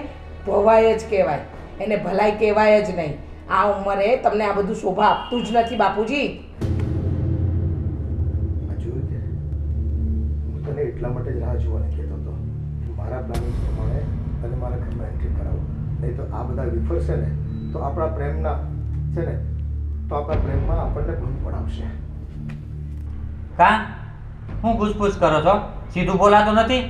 ભવાઈ જ કહેવાય, એને ભલાઈ કહેવાય જ નહીં. આ ઉંમરે તમને આ બધું શોભા આપતું જ નથી બાપુજી. આ જોયું તે? હું તને એટલા માટે જ રાહ જોવાની કહેતો હતો કે મારા પ્લાનિંગ પ્રમાણે તને મારા ઘરમાં એન્ટ્રી કરાવો. નહીં તો આ બધા વિફરશે ને તો આપણા પ્રેમના છે ને તો આપણા પ્રેમમાં આપણને ભંગ પડાવશે. કા હું ઘૂસપૂસ કરો છો? સીધું બોલાતું નથી?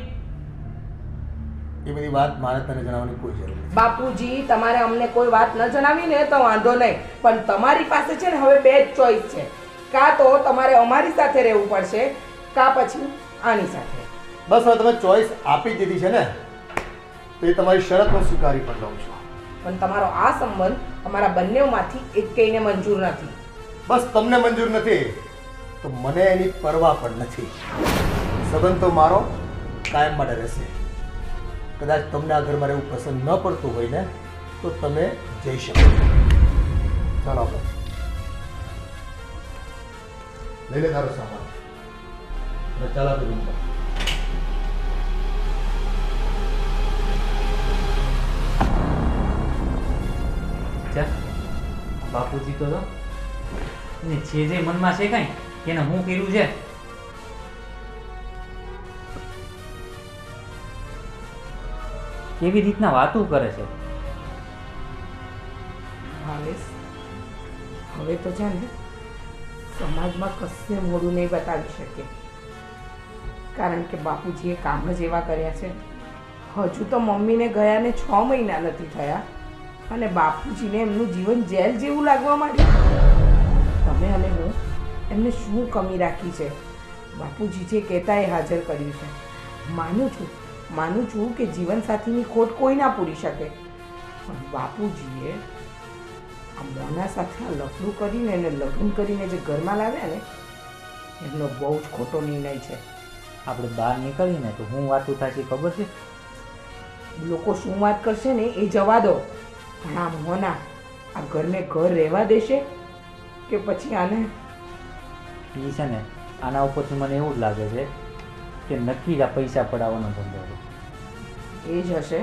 એ બધી વાત મારે તને જણાવવાની કોઈ જરૂર નથી. બાપુજી, તમારે અમને કોઈ વાત ન જણાવી ને તો વાંધો નહીં, પણ તમારી પાસે છે ને હવે બે જ ચોઈસ છે. કાં તો તમારે અમારી સાથે રહેવું પડશે, કાં પછી આની સાથે. બસ હવે તમે ચોઈસ આપી જ દીધી છે ને, તો એ તમારી શરત હું સ્વીકારી પણ લઉં છું. પણ તમારો આ સંબંધ અમારા બંનેમાંથી એકેયને મંજૂર નથી. બસ તમને મંજૂર નથી તો મને એની પરવા પણ નથી. સંબંધ તો મારો કાયમ માટે રહેશે. કદાચ તમને આ ઘરમાં રહેવું પસંદ ન પડતું હોય ને તો તમે જઈ શકો છો. ચાલો આપણે લઈ લે તારો સામાન અને ચાલ આપણે રૂમમાં. ચા બાપુજી તો જો ને છે જે મનમાં છે કાંઈ એને હું કર્યું છે. કેવી રીતના વાતો કરે છે. ભાવેશ, હવે તો છે ને સમાજમાં કશે મોડું નહીં બતાવી શકે, કારણ કે બાપુજીએ કામ જ એવા કર્યા છે. હજુ તો મમ્મીને ગયાને 6 મહિના નથી થયા અને બાપુજીને એમનું જીવન જેલ જેવું લાગવા માંડ્યું. તમે અને હું એમને શું કમી રાખી છે? બાપુજી જે કહેતા એ હાજર કર્યું છે. માનું છું કે જીવનસાથીની ખોટ કોઈ ના પૂરી શકે, પણ બાપુજીએ આ મોના સાથે આ લફડું કરીને એને લગ્ન કરીને જે ઘરમાં લાવ્યા ને એમનો બહુ જ ખોટો નિર્ણય છે. આપણે બહાર નીકળીને તો હું વાતું થશે ખબર છે? લોકો શું વાત કરશે ને એ જવા દો, પણ આ મોના આ ઘરને ઘર રહેવા દેશે કે પછી આને? એ છે ને આના ઉપરથી મને એવું જ લાગે છે કે નક્કી જ આ પૈસા પડાવવાનો ધંધો છે. એ જ હશે.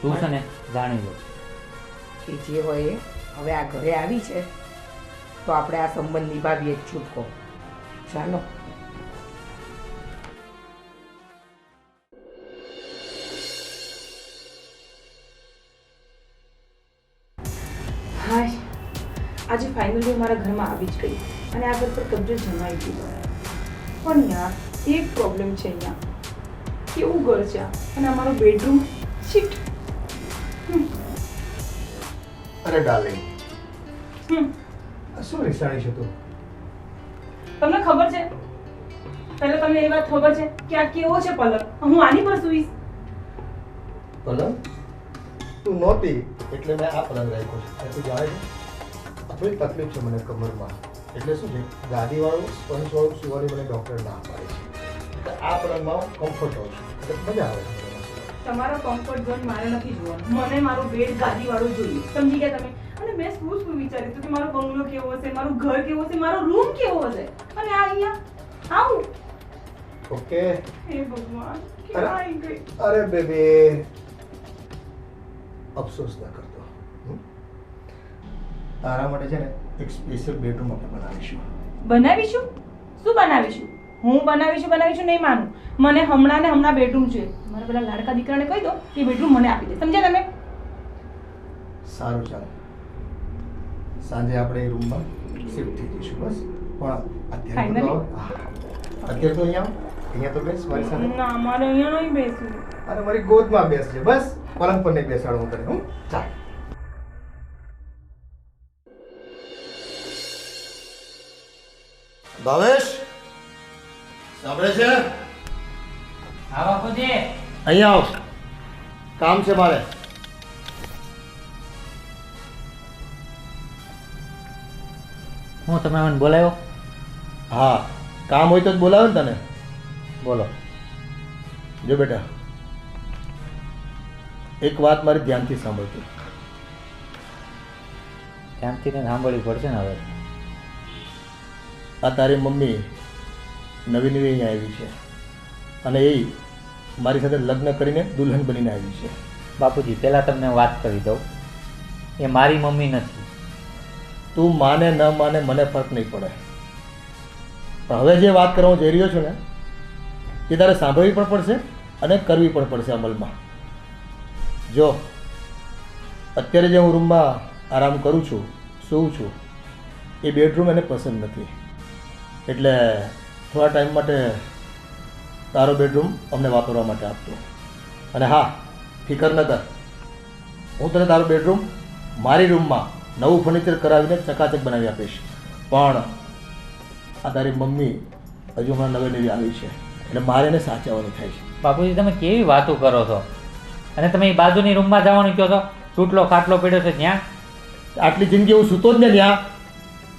તું છે ને જાણી લો. એ જે હોય એ હવે આ ઘરે આવી છે તો આપણે આ સંબંધ નિભાવીએ જ છૂટકો. ચાલો. આજે ફાઇનલી મારા ઘરમાં આવી જ ગઈ અને આ ઘર પર કબજો જમાઈ ગયો. પણ યાર એક પ્રોબ્લેમ છે અહીંયા. કેવું ઘર છે આ? અને અમારો બેડરૂમ શિટ. અરે ડાર્લિંગ, શું રીસાણી છે તું? તમને ખબર છે, પહેલા તમને એ વાત ખબર છે કે આ કેવો છે પલંગ? હું આની પર સૂઈશ. પલંગ તું નહોતી એટલે મેં આ પલંગ રાખ્યો છે. તું જાણે છે થોડી તકલીફ છે મને કમરમાં, એટલે શું છે ગાદીવાળું સ્પંજવાળું સુવાની મને ડૉક્ટર ના પાડે છે. એટલે આ પલંગમાં કમ્ફર્ટ હોઉં છું એટલે મજા આવે છે મને. તમારો કમ્ફર્ટ ઝોન મારે નથી જોવાનો. મને મારો બેડ ગાદીવાળો જોઈએ. સમજી ગયા તમે? અને મેં શું વિચાર્યું હતું કે મારો બંગલો કેવો હશે, મારું ઘર કેવું હશે, મારો રૂમ કેવો હશે, અને આ અહીંયા આવું. ઓકે. હે ભગવાન, ક્યાં આવી ગઈ? અરે બેબી, અફસોસ ના કરતો. તારા માટે છે ને એક સ્પેશિયલ બેડરૂમ આપણે બનાવીશું. બનાવીશું? શું બનાવીશું? હું બનાવીશું નહીં માનું. મને હમણાં ને હમણાં બેડરૂમ જોઈએ. મારા પેલા લાડકા દીકરાને કહી દો કે બેડરૂમ મને આપી દે. સમજ્યા તમે? સારું, ચાલો સાંજે આપણે એ રૂમમાં શિફ્ટ થઈ જઈશું. બસ પણ અત્યારે તો અહીંયા તો બેસ મારી સાથે. ના, મારે અહીંયા નહીં બેસવું. અરે મારી ગોદમાં બેસજે બસ, પલંગ પર નહીં બેસાડું હું તને. હું ચાલ. ભાવેશ, સાંભળે છે? હા બાપુજી. અહીંયા આવ, કામ છે મારે. હું તમે મને બોલાવ્યો? હા, કામ હોય તો જ બોલાવે ને તને. બોલો. જો બેટા, એક વાત મારી ધ્યાનથી સાંભળજો. ધ્યાનથી ને સાંભળવી પડશે ને હવે. આ તારી મમ્મી નવી નવી અહીંયા આવી છે અને એ મારી સાથે લગ્ન કરીને દુલ્હન બનીને આવી છે. બાપુજી, પહેલાં તમને વાત કરી દઉં, એ મારી મમ્મી નથી. તું માને ન માને મને ફરક નહીં પડે, પણ હવે જે વાત કરવા હું જઈ રહ્યો છું ને એ તારે સાંભળવી પણ પડશે અને કરવી પણ પડશે અમલમાં. જો અત્યારે જે હું રૂમમાં આરામ કરું છું, સૂવું છું, એ બેડરૂમ એને પસંદ નથી, એટલે થોડા ટાઈમ માટે તારો બેડરૂમ અમને વાપરવા માટે આપતો. અને હા, ફિકર ન કર, હું તને તારો બેડરૂમ મારી રૂમમાં નવું ફર્નિચર કરાવીને ચકાચક બનાવી આપીશ. પણ આ તારી મમ્મી હજુ હમણાં નવી આવી છે એટલે મારે એને સાચવવાની થાય છે. બાપુજી, તમે કેવી વાતો કરો છો? અને તમે એ બાજુની રૂમમાં જવાનું કહો છો, તૂટલો ખાટલો પડ્યો છે ત્યાં. આટલી જિંદગી હું સૂતો જ ને ત્યાં.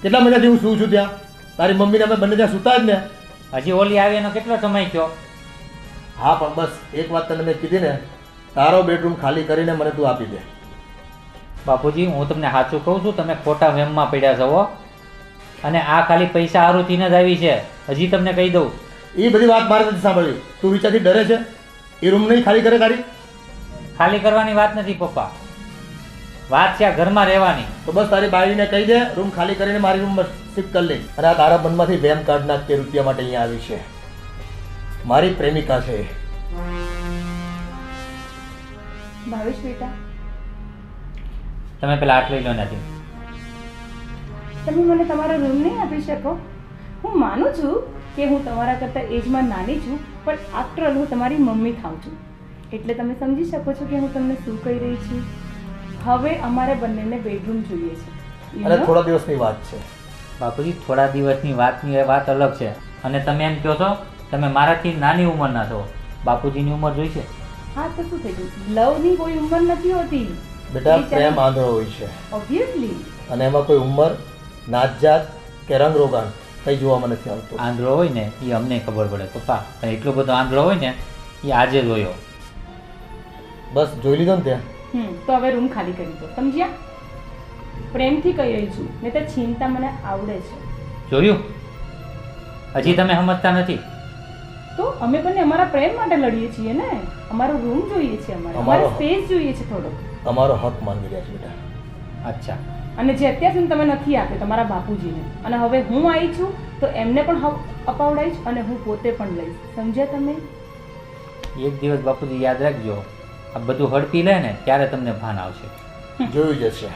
કેટલા મહિનાથી હું સૂવું છું ત્યાં. તારી મમ્મીને અમે બંને ત્યાં સૂતા જ ને. હજી ઓલી આવી એનો કેટલો સમય થયો? હા, પણ બસ એક વાત તને મેં કીધી ને, તારો બેડરૂમ ખાલી કરીને મને તું આપી દે. બાપુજી, હું તમને સાચું કહું છું, તમે ખોટા વેમમાં પડ્યા છો હો. અને આ ખાલી પૈસા હારુંથી જ આવી છે. હજી તમને કહી દઉં, એ બધી વાત મારે નથી સાંભળવી. તું વિચારથી ડરે છે? એ રૂમ નહીં ખાલી કરે તારી? ખાલી કરવાની વાત નથી પપ્પા, વાત છે આ ઘરમાં રહેવાની. તો બસ તારી બાળીને કહી દે રૂમ ખાલી કરીને મારી રૂમમાં શિફ્ટ કરી લે. અને આ તારા મનમાંથી વેમ કાઢ નાખ કે રૂપિયા માટે અહીંયા આવી છે. મારી પ્રેમિકા છે. ભાવેશ બેટા, તમે પેલા આટ લઈ લો નથી. તમે મને તમારો રૂમ નહીં આપી શકો? હું માનું છું કે હું તમારા કરતાં એજમાં નાની છું, પણ આફ્ટર ઓલ હું તમારી મમ્મી થાઉં છું, એટલે તમે સમજી શકો છો કે હું તમને શું કહી રહી છું. હવે અમારે બંનેને બેડરૂમ જોઈએ છે. અને થોડા દિવસની વાત છે. બાપુજી, થોડા દિવસની વાતની વાત અલગ છે. અને તમે એમ કહો છો તમે મારાથી નાની ઉંમરના છો, બાપુજીની ઉંમર જોઈ છે. હા, તો શું થઈ ગયું? લવની કોઈ ઉંમર નથી હોતી બેટા, પ્રેમ આંધળો હોય છે ઓબ્વિયસલી. અને એમાં કોઈ ઉંમર, નાત જાત કે રંગ રોગાન કંઈ જોવામાં નથી આવતું. આંધળો હોય ને એ અમને ખબર પડે પપ્પા, પણ એટલો બધો આંધળો હોય ને એ આજે જોયો. બસ જોઈ લીધો ને ત્યાં. તો હવે રૂમ ખાલી કરી દો, સમજ્યા? પ્રેમથી કહી રહી છું, નહીં તો ચિંતા મને આવડે છે. જોયું? હજી તમે સમજતા નથી. તો અમે બંને અમારા પ્રેમ માટે લડીએ છીએ ને. અમારો રૂમ જોઈએ છે, અમારે સ્પેસ જોઈએ છે થોડો. અમારો હક માંગી રહ્યા છે બેટા. અચ્છા. અને જે અત્યાર સુધી તમે નથી આપ્યો તમારા બાપુજીને, અને હવે હું આવી છું તો એમને પણ હક અપાવડાવીશ અને હું પોતે પણ લઈશ. સમજ્યા તમે? એક દિવસ બાપુજી યાદ રાખજો, આ બધું હડપી લે ને ત્યારે તમને ભાન આવશે. જોયું જશે.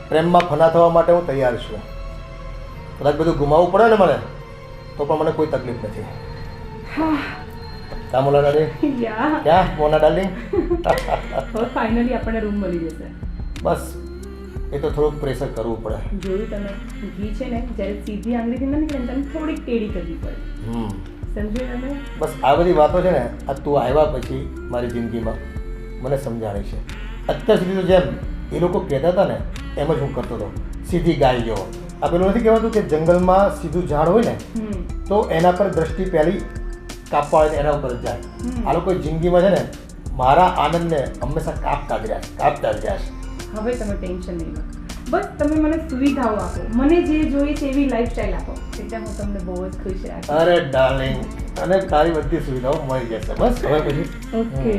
પ્રેમમાં ફના થવા માટે હું તૈયાર છું. કદાચ બધું ગુમાવવું પડે ને મને તો પણ મને કોઈ તકલીફ નથી. ક્યાં મોના ડાર્લિંગ? યા ક્યાં મોના ડાર્લિંગ? હવે ફાઇનલી આપણને રૂમ મળી જશે. બસ એ તો થોડુંક પ્રેશર કરવું પડે. જોયું તમે, ઘી છે ને જ્યારે સીધી આંગળીથી ન નીકળે ને તમે થોડીક ટેડી કરવી પડે. સમજ્યું તમે? બસ આ બધી વાતો છે ને આ તું આવ્યા પછી મારી જિંદગીમાં મને સમજાણી છે. અત્યાર સુધી તો જેમ એ લોકો કહેતા હતા ને એમ જ હું કરતો હતો, સીધી ગાય જેવો. આ પેલું નથી કહેવાતું કે જંગલમાં સીધું ઝાડ હોય ને તો એના પર દ્રષ્ટિ પહેલી કાપવા આવે એના ઉપર જ જાય. આ લોકો જિંદગીમાં છે ને મારા આનંદને હંમેશા કાપતા જ રહ્યા છે. હવે તમે ટેન્શન નહીં લો. બસ તમે મને સુવિધાઓ આપો, મને જે જોઈએ છે એવી લાઈફસ્ટાઈલ આપો, એટલે હું તમને બહુ જ ખુશ રાખીશ. અરે ડાર્લિંગ, અને તારી બધી સુવિધાઓ મળી જશે. બસ હવે પછી ઓકે,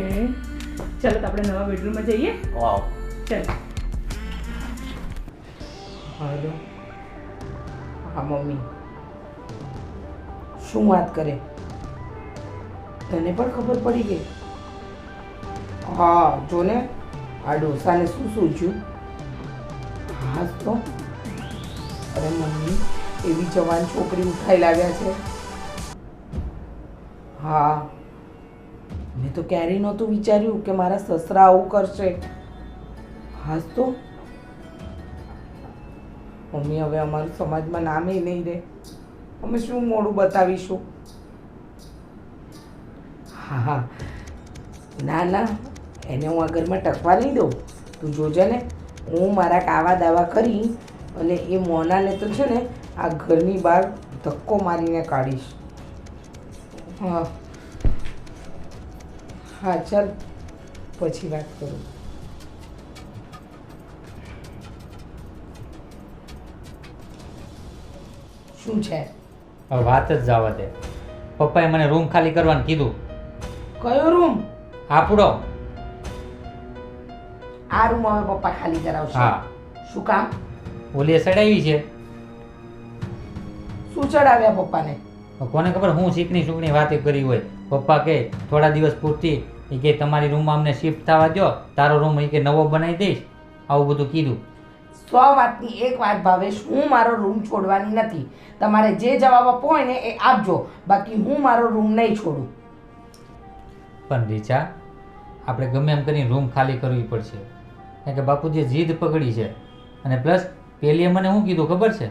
ચલો તો આપણે નવા બેડરૂમમાં જઈએ. વાવ. ચલો. હાલો. હા મમ્મી, શું વાત કરે? તને પણ ખબર પડી ગઈ? હા જો ને, આ ડોસાને શું સૂચ્યું? હા તો અરે મમ્મી, એવી જવાન છોકરી ઉઠાઈ લાવ્યા છે. હા, મેં તો ક્યારેય નહોતું વિચાર્યું કે મારા સસરા આવું કરશે. હાસ તો મમ્મી, હવે અમારું સમાજમાં નામે નહીં રહે. અમે શું મોડું બતાવીશું? હા, ના ના, એને હું આ ઘરમાં ટકવા નહીં દઉં. તું જોજે ને, હું મારા કાવા દાવા કરી અને એ મોનાને તો છે ને આ ઘરની બહાર ધક્કો મારીને કાઢીશ. હા હા, ચાલ પછી વાત કરું. શું છે? હવે વાત જ જવા દે. પપ્પાએ મને રૂમ ખાલી કરવાનું કીધું. કયો રૂમ? આપણો. આ રૂમ હવે પપ્પા ખાલી કરાવશે. હા. શું કામ? ઓલી સડાવી છે. શું ચડાવ્યા પપ્પાને? કોને ખબર હું શીખની સુખની વાતે કરી હોય. પપ્પા કહે થોડા દિવસ પૂરતી એ કે તમારી રૂમમાં અમને શિફ્ટ થવા દો, તારો રૂમ એ કે નવો બનાવી દઈશ, આવું બધું કીધું. 100 વાતની એક વાત ભાવેશ, હું મારો રૂમ છોડવાની નથી. તમારે જે જવાબ આપવો હોય ને એ આપજો, બાકી હું મારો રૂમ નહીં છોડું. પણ રીચા, આપણે ગમે એમ કરીને રૂમ ખાલી કરવી પડશે, કારણ કે બાપુજીએ જીદ પકડી છે. અને પ્લસ પેલીએ મને શું કીધું ખબર છે?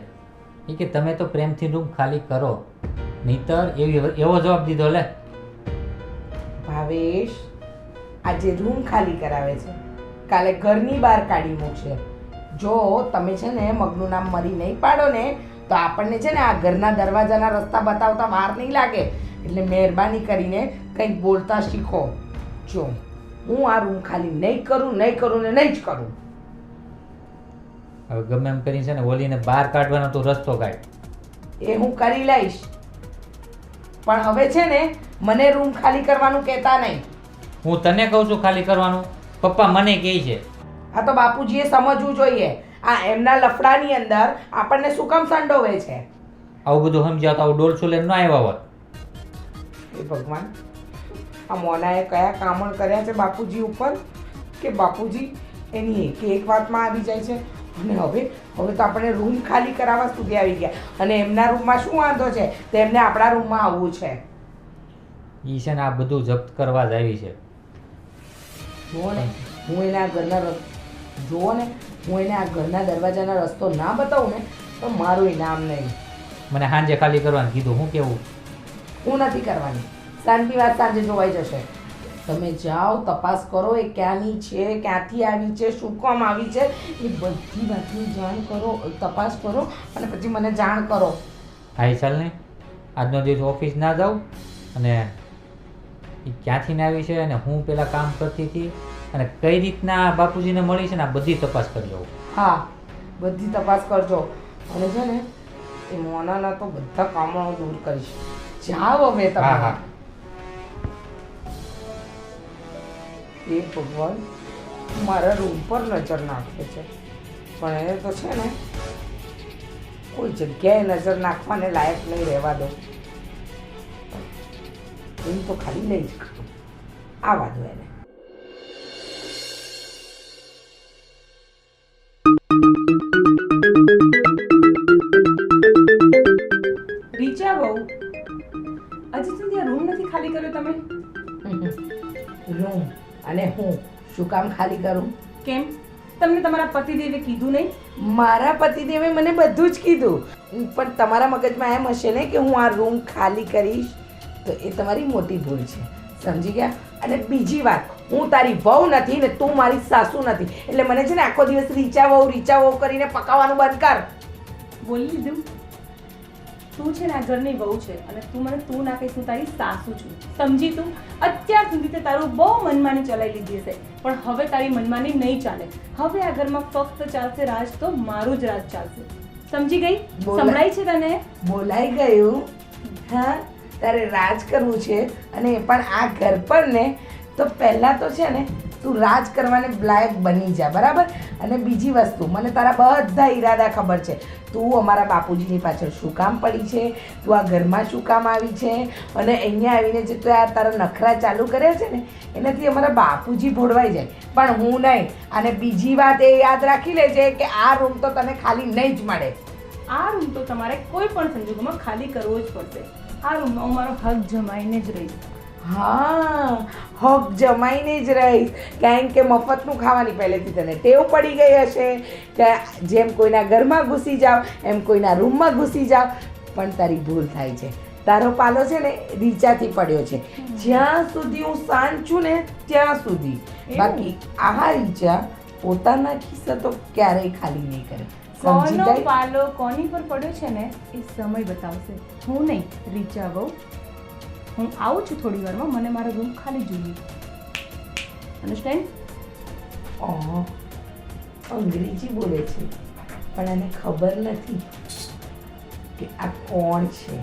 એ કે તમે તો પ્રેમથી રૂમ ખાલી કરો, નહીતર એવો જવાબ દીધો. લે ભાવેશ, આજે રૂમ ખાલી કરાવે છે, કાલે ઘરની બહાર કાઢી મૂકશે. જો તમે છે ને મગનું નામ મરી નહીં પાડો ને તો આપણને છે ને આ ઘરના દરવાજાના રસ્તા બતાવતા વાર નહીં લાગે. એટલે મહેરબાની કરીને કંઈક બોલતા શીખો. જો હું આ રૂમ ખાલી નહીં કરું ને નહીં જ કરું. હવે ગમે એમ કરીને છે ને ઓલીને બહાર કાઢવાનો તો રસ્તો કાઢ. એ હું કરી લઈશ, પણ હવે છે ને મને રૂમ ખાલી કરવાનું કહેતા નહીં. હું તને કહું છું ખાલી કરવાનું, પપ્પા મને કહે છે. આ તો બાપુજીએ સમજવું જોઈએ. આ એમના લફડાની અંદર આપણને શું કામ સંડોવે છે? આવું બધું સમજ્યા તો આવું ડોલસું લઈને ન આવ્યા હોત. હે ભગવાન, આ મોનાએ કયા કામણ કર્યા છે બાપુજી ઉપર કે બાપુજી એની એક વાતમાં આવી જાય છે. અને હવે તો આપણે રૂમ ખાલી કરાવવા સુધી આવી ગયા. અને એમના રૂમમાં શું વાંધો છે? તેમને આપણા રૂમમાં આવવું છે. ઈ છે ને આ બધું જપ્ત કરવા જ આવી છે. જુઓ ને, હું એને આ ઘરના દરવાજાના રસ્તો ના બતાવું ને તો મારું ઇનામ નહીં. મને સાંજે ખાલી કરવાનું કીધું. હું કેવું? હું નથી કરવાની. શાંતિ વાત સાંજે જોવાઈ જશે. તમે જાઓ, તપાસ કરો એ ક્યાંની છે, ક્યાંથી આવી છે, શું કામ આવી છે, એ બધી વાતની જાણ કરો, તપાસ કરો અને પછી મને જાણ કરો. હા ચાલ ને, આજનો દિવસ ઓફિસ ના જાઉં અને એ ક્યાંથી ને આવી છે અને હું પેલા કામ કરતી હતી અને કઈ રીતના બાપુજીને મળી છે ને આ બધી તપાસ કરી લઉં. હા, બધી તપાસ કરજો. અને છે ને એ મોનાના તો બધા કામો દૂર કરીશ. જાઓ હવે તમે. હા હા. એ ભગવાન મારા રૂમ પર નજર નાખે છે, પણ એને તો છે ને કોઈ જગ્યાએ નજર નાખવાને લાયક નહીં રહેવા દો. એમ તો ખાલી નહીં જ કરું. આવા દો એને. ખાલી કર્યો તમે? રૂમ અને હું શું કામ ખાલી કરું? કેમ? તમને તમારા પતિદેવે કીધું નહીં? મારા પતિદેવે મને બધું જ કીધું, પણ તમારા મગજમાં એમ હશે ને કે હું આ રૂમ ખાલી કરીશ, તો એ તમારી મોટી ભૂલ છે, સમજી ગયા? અને બીજી વાત, હું તારી વહુ નથી ને તું મારી સાસુ નથી, એટલે મને છે ને આખો દિવસ રીચા વહુ કરીને પકાવવાનું બંધ કર. બોલી લીધું? તું છે ને આ ઘરની વહુ છે અને તું મને તું ના કહીશ, હું તારી સાસુ છું, સમજી તું? અત્યાર સુધી તે તારું બહુ મનમાની ચલાવી લીધી હશે, પણ હવે તારી મનમાની નહીં ચાલે. હવે આ ઘરમાં ફક્ત ચાલશે રાજ, તો મારું જ રાજ ચાલશે, સમજી ગઈ? સંભળાય છે તને? બોલાઈ ગયું? હા, તારે રાજ કરવું છે અને એ પણ આ ઘર પર ને, તો પહેલાં તો છે ને તું રાજ કરવાને લાયક બની જા, બરાબર? અને બીજી વસ્તુ, મને તારા બધા ઈરાદા ખબર છે. તું અમારા બાપુજીની પાછળ શું કામ પડી છે, તું આ ઘરમાં શું કામ આવી છે, અને અહીંયા આવીને જે તું આ તારા નખરા ચાલુ કર્યા છે ને, એનાથી અમારા બાપુજી ભોળવાઈ જાય, પણ હું નહીં. અને બીજી વાત એ યાદ રાખી લેજે કે આ રૂમ તો તને ખાલી નહીં જ મળે. આ રૂમ તો તમારે કોઈ પણ સંજોગોમાં ખાલી કરવો જ પડશે. આ રૂમમાં હું મારો હક જમાઈને જ રહીશ. હા, હક જમાઈને જ રહીશ, કારણ કે મફતનું ખાવાની પહેલેથી તને ટેવ પડી ગઈ હશે કે જેમ કોઈના ઘરમાં ઘૂસી જાવ એમ કોઈના રૂમમાં ઘૂસી જાવ. પણ તારી ભૂલ થાય છે, તારો પાલો છે ને રીચાથી પડ્યો છે. જ્યાં સુધી હું શાંત છું ને ત્યાં સુધી, બાકી આ રીચા પોતાના ખિસ્સા તો ક્યારેય ખાલી નહીં કરે, સમજી કોનો ગઈ? પાલો કોની પર પડ્યો છે ને એ સમય બતાવશે, હું નહીં. રીચા વહુ, હું આવું છું થોડી વારમાં, મને મારો રૂમ ખાલી જોઈએ. અન્ડરસ્ટેન્ડ? અંગ્રેજી બોલે છે, પણ એને ખબર નથી કે આ કોણ છે.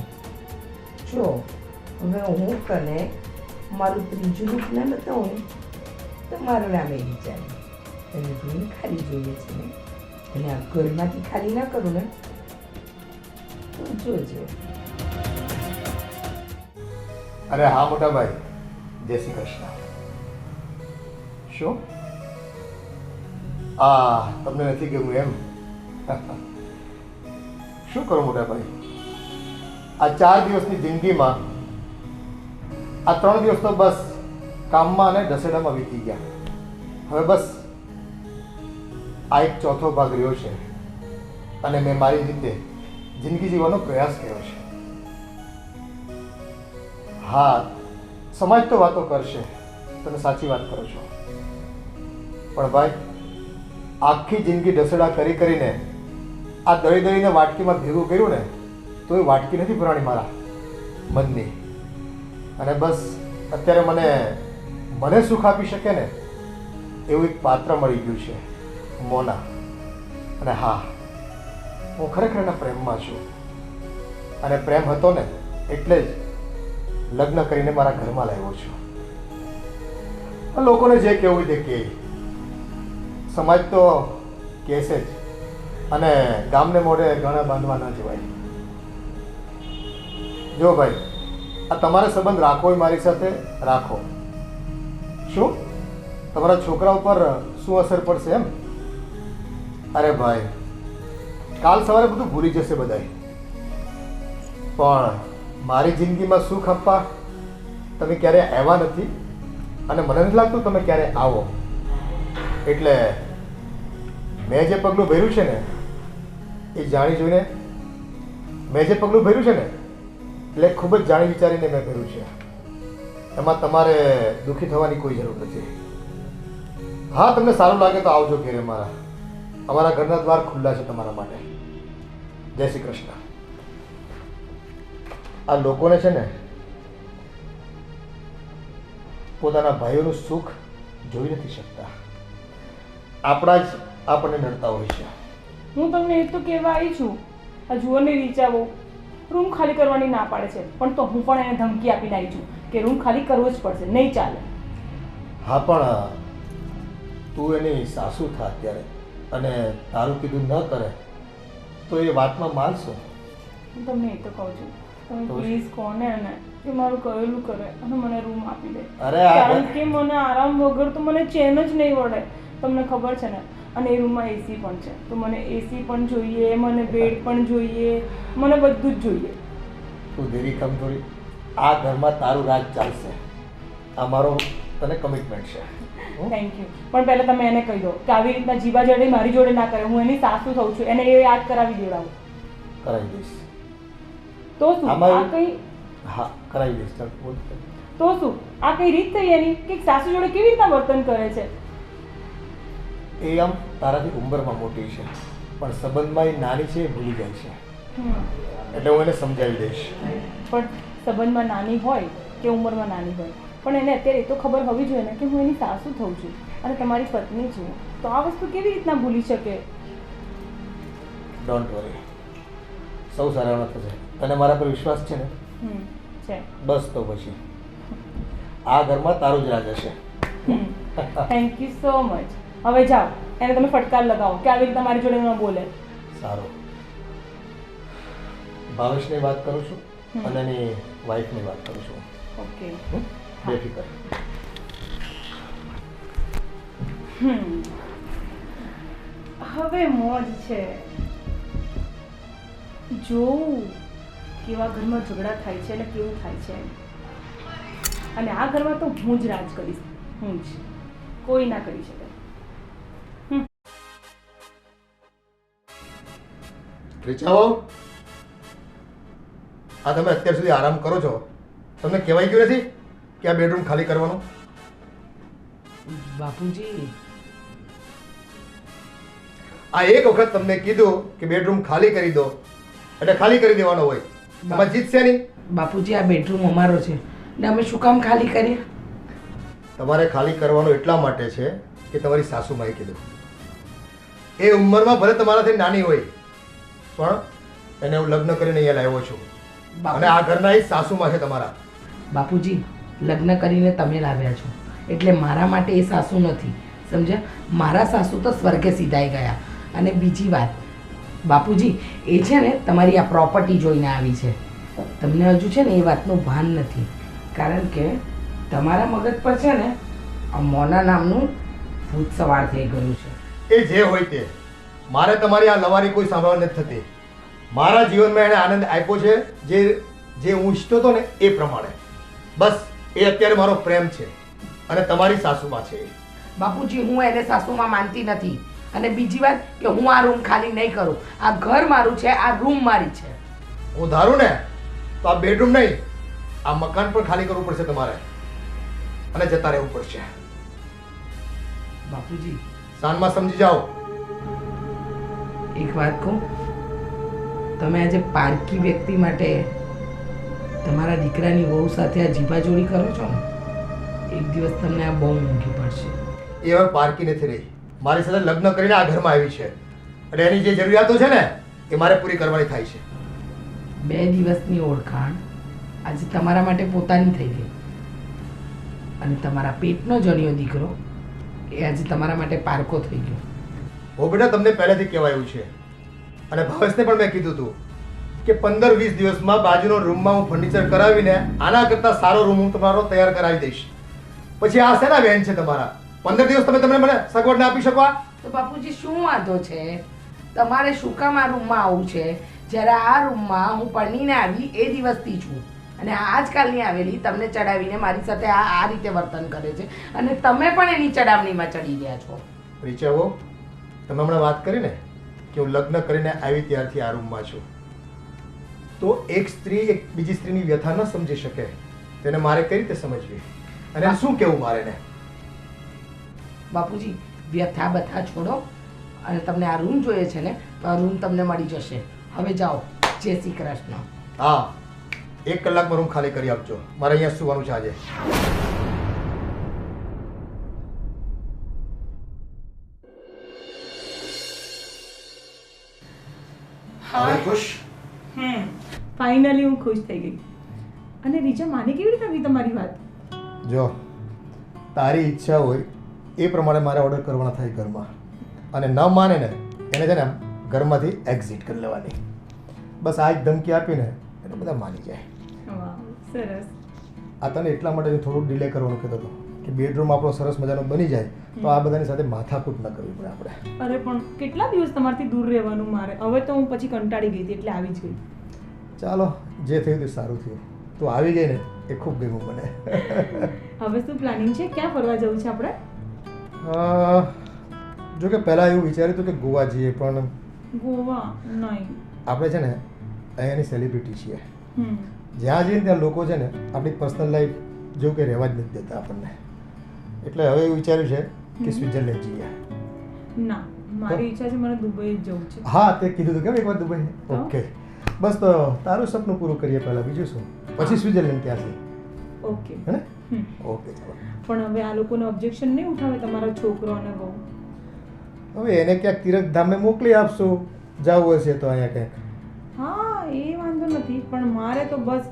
જો હવે હું તને મારું ત્રીજું રૂપ ના બતાવું ને, તો મારું નામ એ વિચારે તને રૂમ ખાલી જોઈએ છે ને, અને આ ઘરમાંથી ખાલી ના કરું ને તો જોજે. અરે હા મોટા ભાઈ, જય શ્રી કૃષ્ણ. શું તમને નથી ગમ્યું એમ? શું કરું મોટા ભાઈ, આ 4 દિવસની જિંદગીમાં આ 3 દિવસ તો બસ કામમાં અને દસેડામાં વીતી ગયા. હવે બસ આ એક ચોથો ભાગ રહ્યો છે અને મેં મારી રીતે જિંદગી જીવવાનો પ્રયાસ કર્યો છે. હા, સમાજ તો વાતો કરશે, તમે સાચી વાત કરો છો, પણ ભાઈ આખી જિંદગી દસેડા કરીને આ દળીને વાટકીમાં ભેગું કર્યું ને, તો એ વાટકી નથી ભરાણી મારા મનની. અને બસ અત્યારે મને સુખ આપી શકે ને એવું એક પાત્ર મળી ગયું છે, મોના. અને હા, હું ખરેખર એના પ્રેમમાં છું, અને પ્રેમ હતો ને એટલે જ લગ્ન કરીને મારા ઘરમાં લાવ્યો છું. લોકોને જે કહેવું તે કહે, સમાજ તો કહેશે જ, અને ગામને મોઢે ઘણા બાંધવા ના જવાય. જો ભાઈ, આ તમારે સંબંધ રાખવો હોય મારી સાથે રાખો. શું તમારા છોકરા ઉપર શું અસર પડશે એમ? અરે ભાઈ, કાલ સવારે બધું ભૂલી જશે બધાય, પણ મારી જિંદગીમાં સુખ આપવા તમે ક્યારે આવ્યા નથી, અને મને નથી લાગતું તમે ક્યારે આવો. એટલે મેં જે પગલું ભર્યું છે ને એ જાણી જોઈને, મેં જે પગલું ભર્યું છે ને એટલે ખૂબ જ જાણી વિચારીને મેં ભર્યું છે. એમાં તમારે દુઃખી થવાની કોઈ જરૂર નથી. હા, તમને સારું લાગે તો આવજો ઘેરે મારા. અમારા ઘરના દ્વાર ખુલ્લા છે તમારા માટે. જય શ્રી કૃષ્ણ. આ લોકોને છે ને પોતાના ભાઈઓનું સુખ જોઈ નથી શકતા, આપણા જ આપણને નડતા હોય છે. હું તમને એ તો કહેવા આવી છું, આ જુઓને રીચા વહુ રૂમ ખાલી કરવાની ના પાડે છે, પણ તો હું પણ એને ધમકી આપીને આવી છું કે રૂમ ખાલી કરવો જ પડશે, નહીં ચાલે. હા, પણ તું એની સાસુ થા અત્યારે, અને તારું કીધું ન કરે તો એ વાતમાં માનશો. હું તમને એ તો કહું છું, તમે પ્લીઝ કોને ને કે મારું કહેલું કરે અને મને રૂમ આપી દે. અરે કારણ કે મને આરામ વગર તો મને ચેન જ નહીં વળે, તમને ખબર છે ને. અને એ રૂમમાં એસી પણ છે, તો મને એસી પણ જોઈએ, મને બેડ પણ જોઈએ, મને બધું જ જોઈએ. તું દેરી કામ થોડી, આ ઘરમાં તારું રાજ ચાલશે. આ મારો તને કમિટમેન્ટ છે. Thank you. પણ પહેલા તમે એને કહી દો કે આવી રીતના જીવા જોડે મારી જોડે ના કરે. હું એની સાસુ થઉં છું, એને એ યાદ કરાવી દેવડાવું. કરાવી દઈશ. તો શું આ કઈ હા, કરાવી દઈશ. ચાલ બોલ. તો શું આ કઈ રીત થઈ એની કે એક સાસુ જોડે કેવી રીતના વર્તન કરે છે? એ આમ તારાથી ઉંમરમાં મોટી છે, પણ સંબંધમાં એ નાની છે, એ ભૂલી જાય છે. એટલે હું એને સમજાવી દઈશ. પણ સંબંધમાં નાની હોય કે ઉંમરમાં નાની હોય, પણ એને અત્યારે એ તો ખબર હોવી જોઈએ ને કે હું એની સાસુ થઉં છું અને તમારી પત્ની છું. તો આ વસ્તુ કેવી રીતના ભૂલી શકે? ડોન્ટ વરી, સૌ સારા થશે. તને મારા પર વિશ્વાસ છે ને? છે. બસ તો પછી આ ઘરમાં તારું જ રાજ હશે. Thank you so much. હવે જાઓ, એને તમે ફટકાર લગાવો કે આવી રીતે મારી જોડે ન બોલે. સારું. ભાવેશની વાત કરું છું અને એની વાઈફની વાત કરું છું. ઓકે. બેફિકર. હવે મોજ છે. જોઉં કેવા ઘરમાં ઝઘડા થાય છે અને કેવું થાય છે. અને આ ઘરમાં તો હું જ રાજ કરીશ. હું જ, કોઈ ના કરી શકે. રીચાઓ, આ તમે અત્યાર સુધી આરામ કરો છો, તમને કહેવાય ગયું નથી કે આ બેડરૂમ ખાલી કરવાનું? બાપુજી, આ એક વખત તમને કીધું કે બેડરૂમ ખાલી કરી દો એટલે ખાલી કરી દેવાનો હોય. એમાં જીતશે નહીં. બાપુજી, આ બેડરૂમ અમારો છે ને અમે શું કામ ખાલી કરીએ? તમારે ખાલી કરવાનો એટલા માટે છે કે તમારી સાસુમાએ કીધું. એ ઉંમરમાં ભલે તમારાથી નાની હોય, પણ એને હું લગ્ન કરીને અહીંયા લાવ્યો છું અને આ ઘરના એ સાસુમાં છે તમારા. બાપુજી, લગ્ન કરીને તમે લાવ્યા છો એટલે મારા માટે એ સાસુ નથી, સમજ્યા? મારા સાસુ તો સ્વર્ગે સીધાઈ ગયા. અને બીજી વાત બાપુજી, એ છે ને તમારી આ પ્રોપર્ટી જોઈને આવી છે. તમને હજુ છે ને એ વાતનું ભાન નથી, કારણ કે તમારા મગજ પર છે ને આ મોના નામનું ભૂત સવાર થઈ ગયું છે. એ જે હોય તે, મારે તમારી આ લવારી કોઈ સાંભળવા નથી થતી. મારા જીવનમાં એણે આનંદ આપ્યો છે જે હું ઈચ્છતો હતો ને એ પ્રમાણે. બસ એ અત્યારે મારો પ્રેમ છે અને તમારી સાસુમાં છે. બાપુજી, હું એને સાસુમાં માનતી નથી. અને બીજી વાત કે હું આ રૂમ ખાલી નહીં કરું. આ ઘર મારું છે, આ રૂમ મારી છે. હું ધારું ને તો આ બેડરૂમ નહીં, આ મકાન પણ ખાલી કરવું પડશે તમારે અને જતા રહેવું પડશે. બાપુજી, સાંજમાં સમજી જાઓ. એક વાત કહું, તમે આજે પારકી વ્યક્તિ માટે તમારા દીકરાની વહુ સાથે આ જીભાજોડી કરો છો ને, એક દિવસ તમને આ બહુ મોંઘી પડશે. એ હવે પારકી નથી રહી, મારી સાથે લગ્ન કરીને આ ઘરમાં આવી છે અને એની જે જરૂરિયાતો છે ને એ મારે પૂરી કરવાની થાય છે. 2 દિવસની ઓળખાણ આજે તમારા માટે પોતાની થઈ ગઈ અને તમારા પેટનો જણ્યો દીકરો એ આજે તમારા માટે પારકો થઈ ગયો. હો બેટા, તમને પહેલેથી કહેવાયું છે અને ભાવેશને પણ મેં કીધું હતું કે 15-20 દિવસમાં બાજુનો રૂમમાં હું ફર્નિચર કરાવીને આના કરતાં સારો રૂમ હું તમારો તૈયાર કરાવી દઈશ. પછી આ શેના વેન છે તમારા? 15 દિવસ તમે મને સગવડ ના આપી શકો? તો બાપુજી, શું વાંધો છે? તમારે શું કામ આ રૂમમાં આવવું છે? જ્યારે આ રૂમમાં હું પરણીને આવી એ દિવસથી છું અને આજકાલની આવેલી તમને ચડાવીને મારી સાથે આ રીતે વર્તન કરે છે અને તમે પણ એની ચડાવણીમાં ચડી ગયા છો. રીચાવો, તમે હમણાં વાત કરી ને કે હું લગ્ન કરીને આવી ત્યારથી આ રૂમમાં છું, તો એક સ્ત્રી એક બીજી સ્ત્રીની વ્યથા ન સમજી શકે, તેને મારે કઈ રીતે સમજવી અને શું કેવું મારે ને? બાપુજી, વ્યથા બથા છોડો અને તમને આ રૂમ જોઈએ છે ને તો આ રૂમ તમને મળી જશે. હવે જાઓ. જય શ્રી કૃષ્ણ. હા, 1 કલાકમાં રૂમ ખાલી કરી આપજો, મારે અહીંયા સુવાનું છે આજે. હવે ખુશ? ફાઇનલી હું ખુશ થઈ ગઈ. અને રીચા માને કેવી રીતે આવી તમારી વાત? જો, તારી ઈચ્છા હોય એ પ્રમાણે મારે ઓર્ડર કરવાના થાય ઘરમાં, અને ન માને ને એને છે ને ઘરમાંથી એક્ઝિટ કરી લેવાની. બસ આ જ ધમકી આપીને એટલે બધા માની જાય. વાહ, સરસ. આ તને એટલા માટે થોડું ડિલે કરવાનું કહેતો હતો કે બેડરૂમ આપણો સરસ મજાનો બની જાય તો આ બધાની સાથે માથાકૂટ ન કરવી પડે આપણે. અરે પણ કેટલા દિવસ તમારથી દૂર રહેવાનું મારે? હવે તો હું પછી કંટાળી ગઈ હતી એટલે આવી જ ગઈ. ચાલો, જે થયું તે સારું થયું. તું આવી ગઈ ને એ ખૂબ ગમ્યું મને. હવે શું પ્લાનિંગ છે? ક્યાં ફરવા જવું છે આપણે? જો કે પહેલાં એવું વિચાર્યું હતું કે ગોવા જઈએ, પણ ગોવા નહીં. આપણે છે ને અહીંયાની સેલિબ્રિટી છીએ. હમ જ્યાં જઈએ ને ત્યાં લોકો છે ને આપણી પર્સનલ લાઈફ જેવું કંઈ રહેવા જ નથી દેતા આપણને. એટલે હવે એવું વિચાર્યું છે કે સ્વિટ્ઝરલેન્ડ જઈએ. ના, મારી ઈચ્છા છે મને દુબઈ જ જવું છે. હા, તે કીધું હતું કેમ એકવાર દુબઈ. તો? ઓકે, બસ તો તારું સપનું પૂરું કરીએ પહેલાં, બીજું શું, પછી સ્વિટ્ઝરલેન્ડ ત્યાંથી, ઓકે. હે ને? હમ. ઓકે, ચાલો. પણ હવે આ લોકોને ઓબ્જેક્શન નહીં ઉઠાવે તમારો છોકરો અને બહુ? હવે એને ક્યાંક તીર્થધામે મોકલી આપશું, જવું હશે તો અહીંયા ક્યાંક. હા, એ વાંધો નથી, પણ મારે તો બસ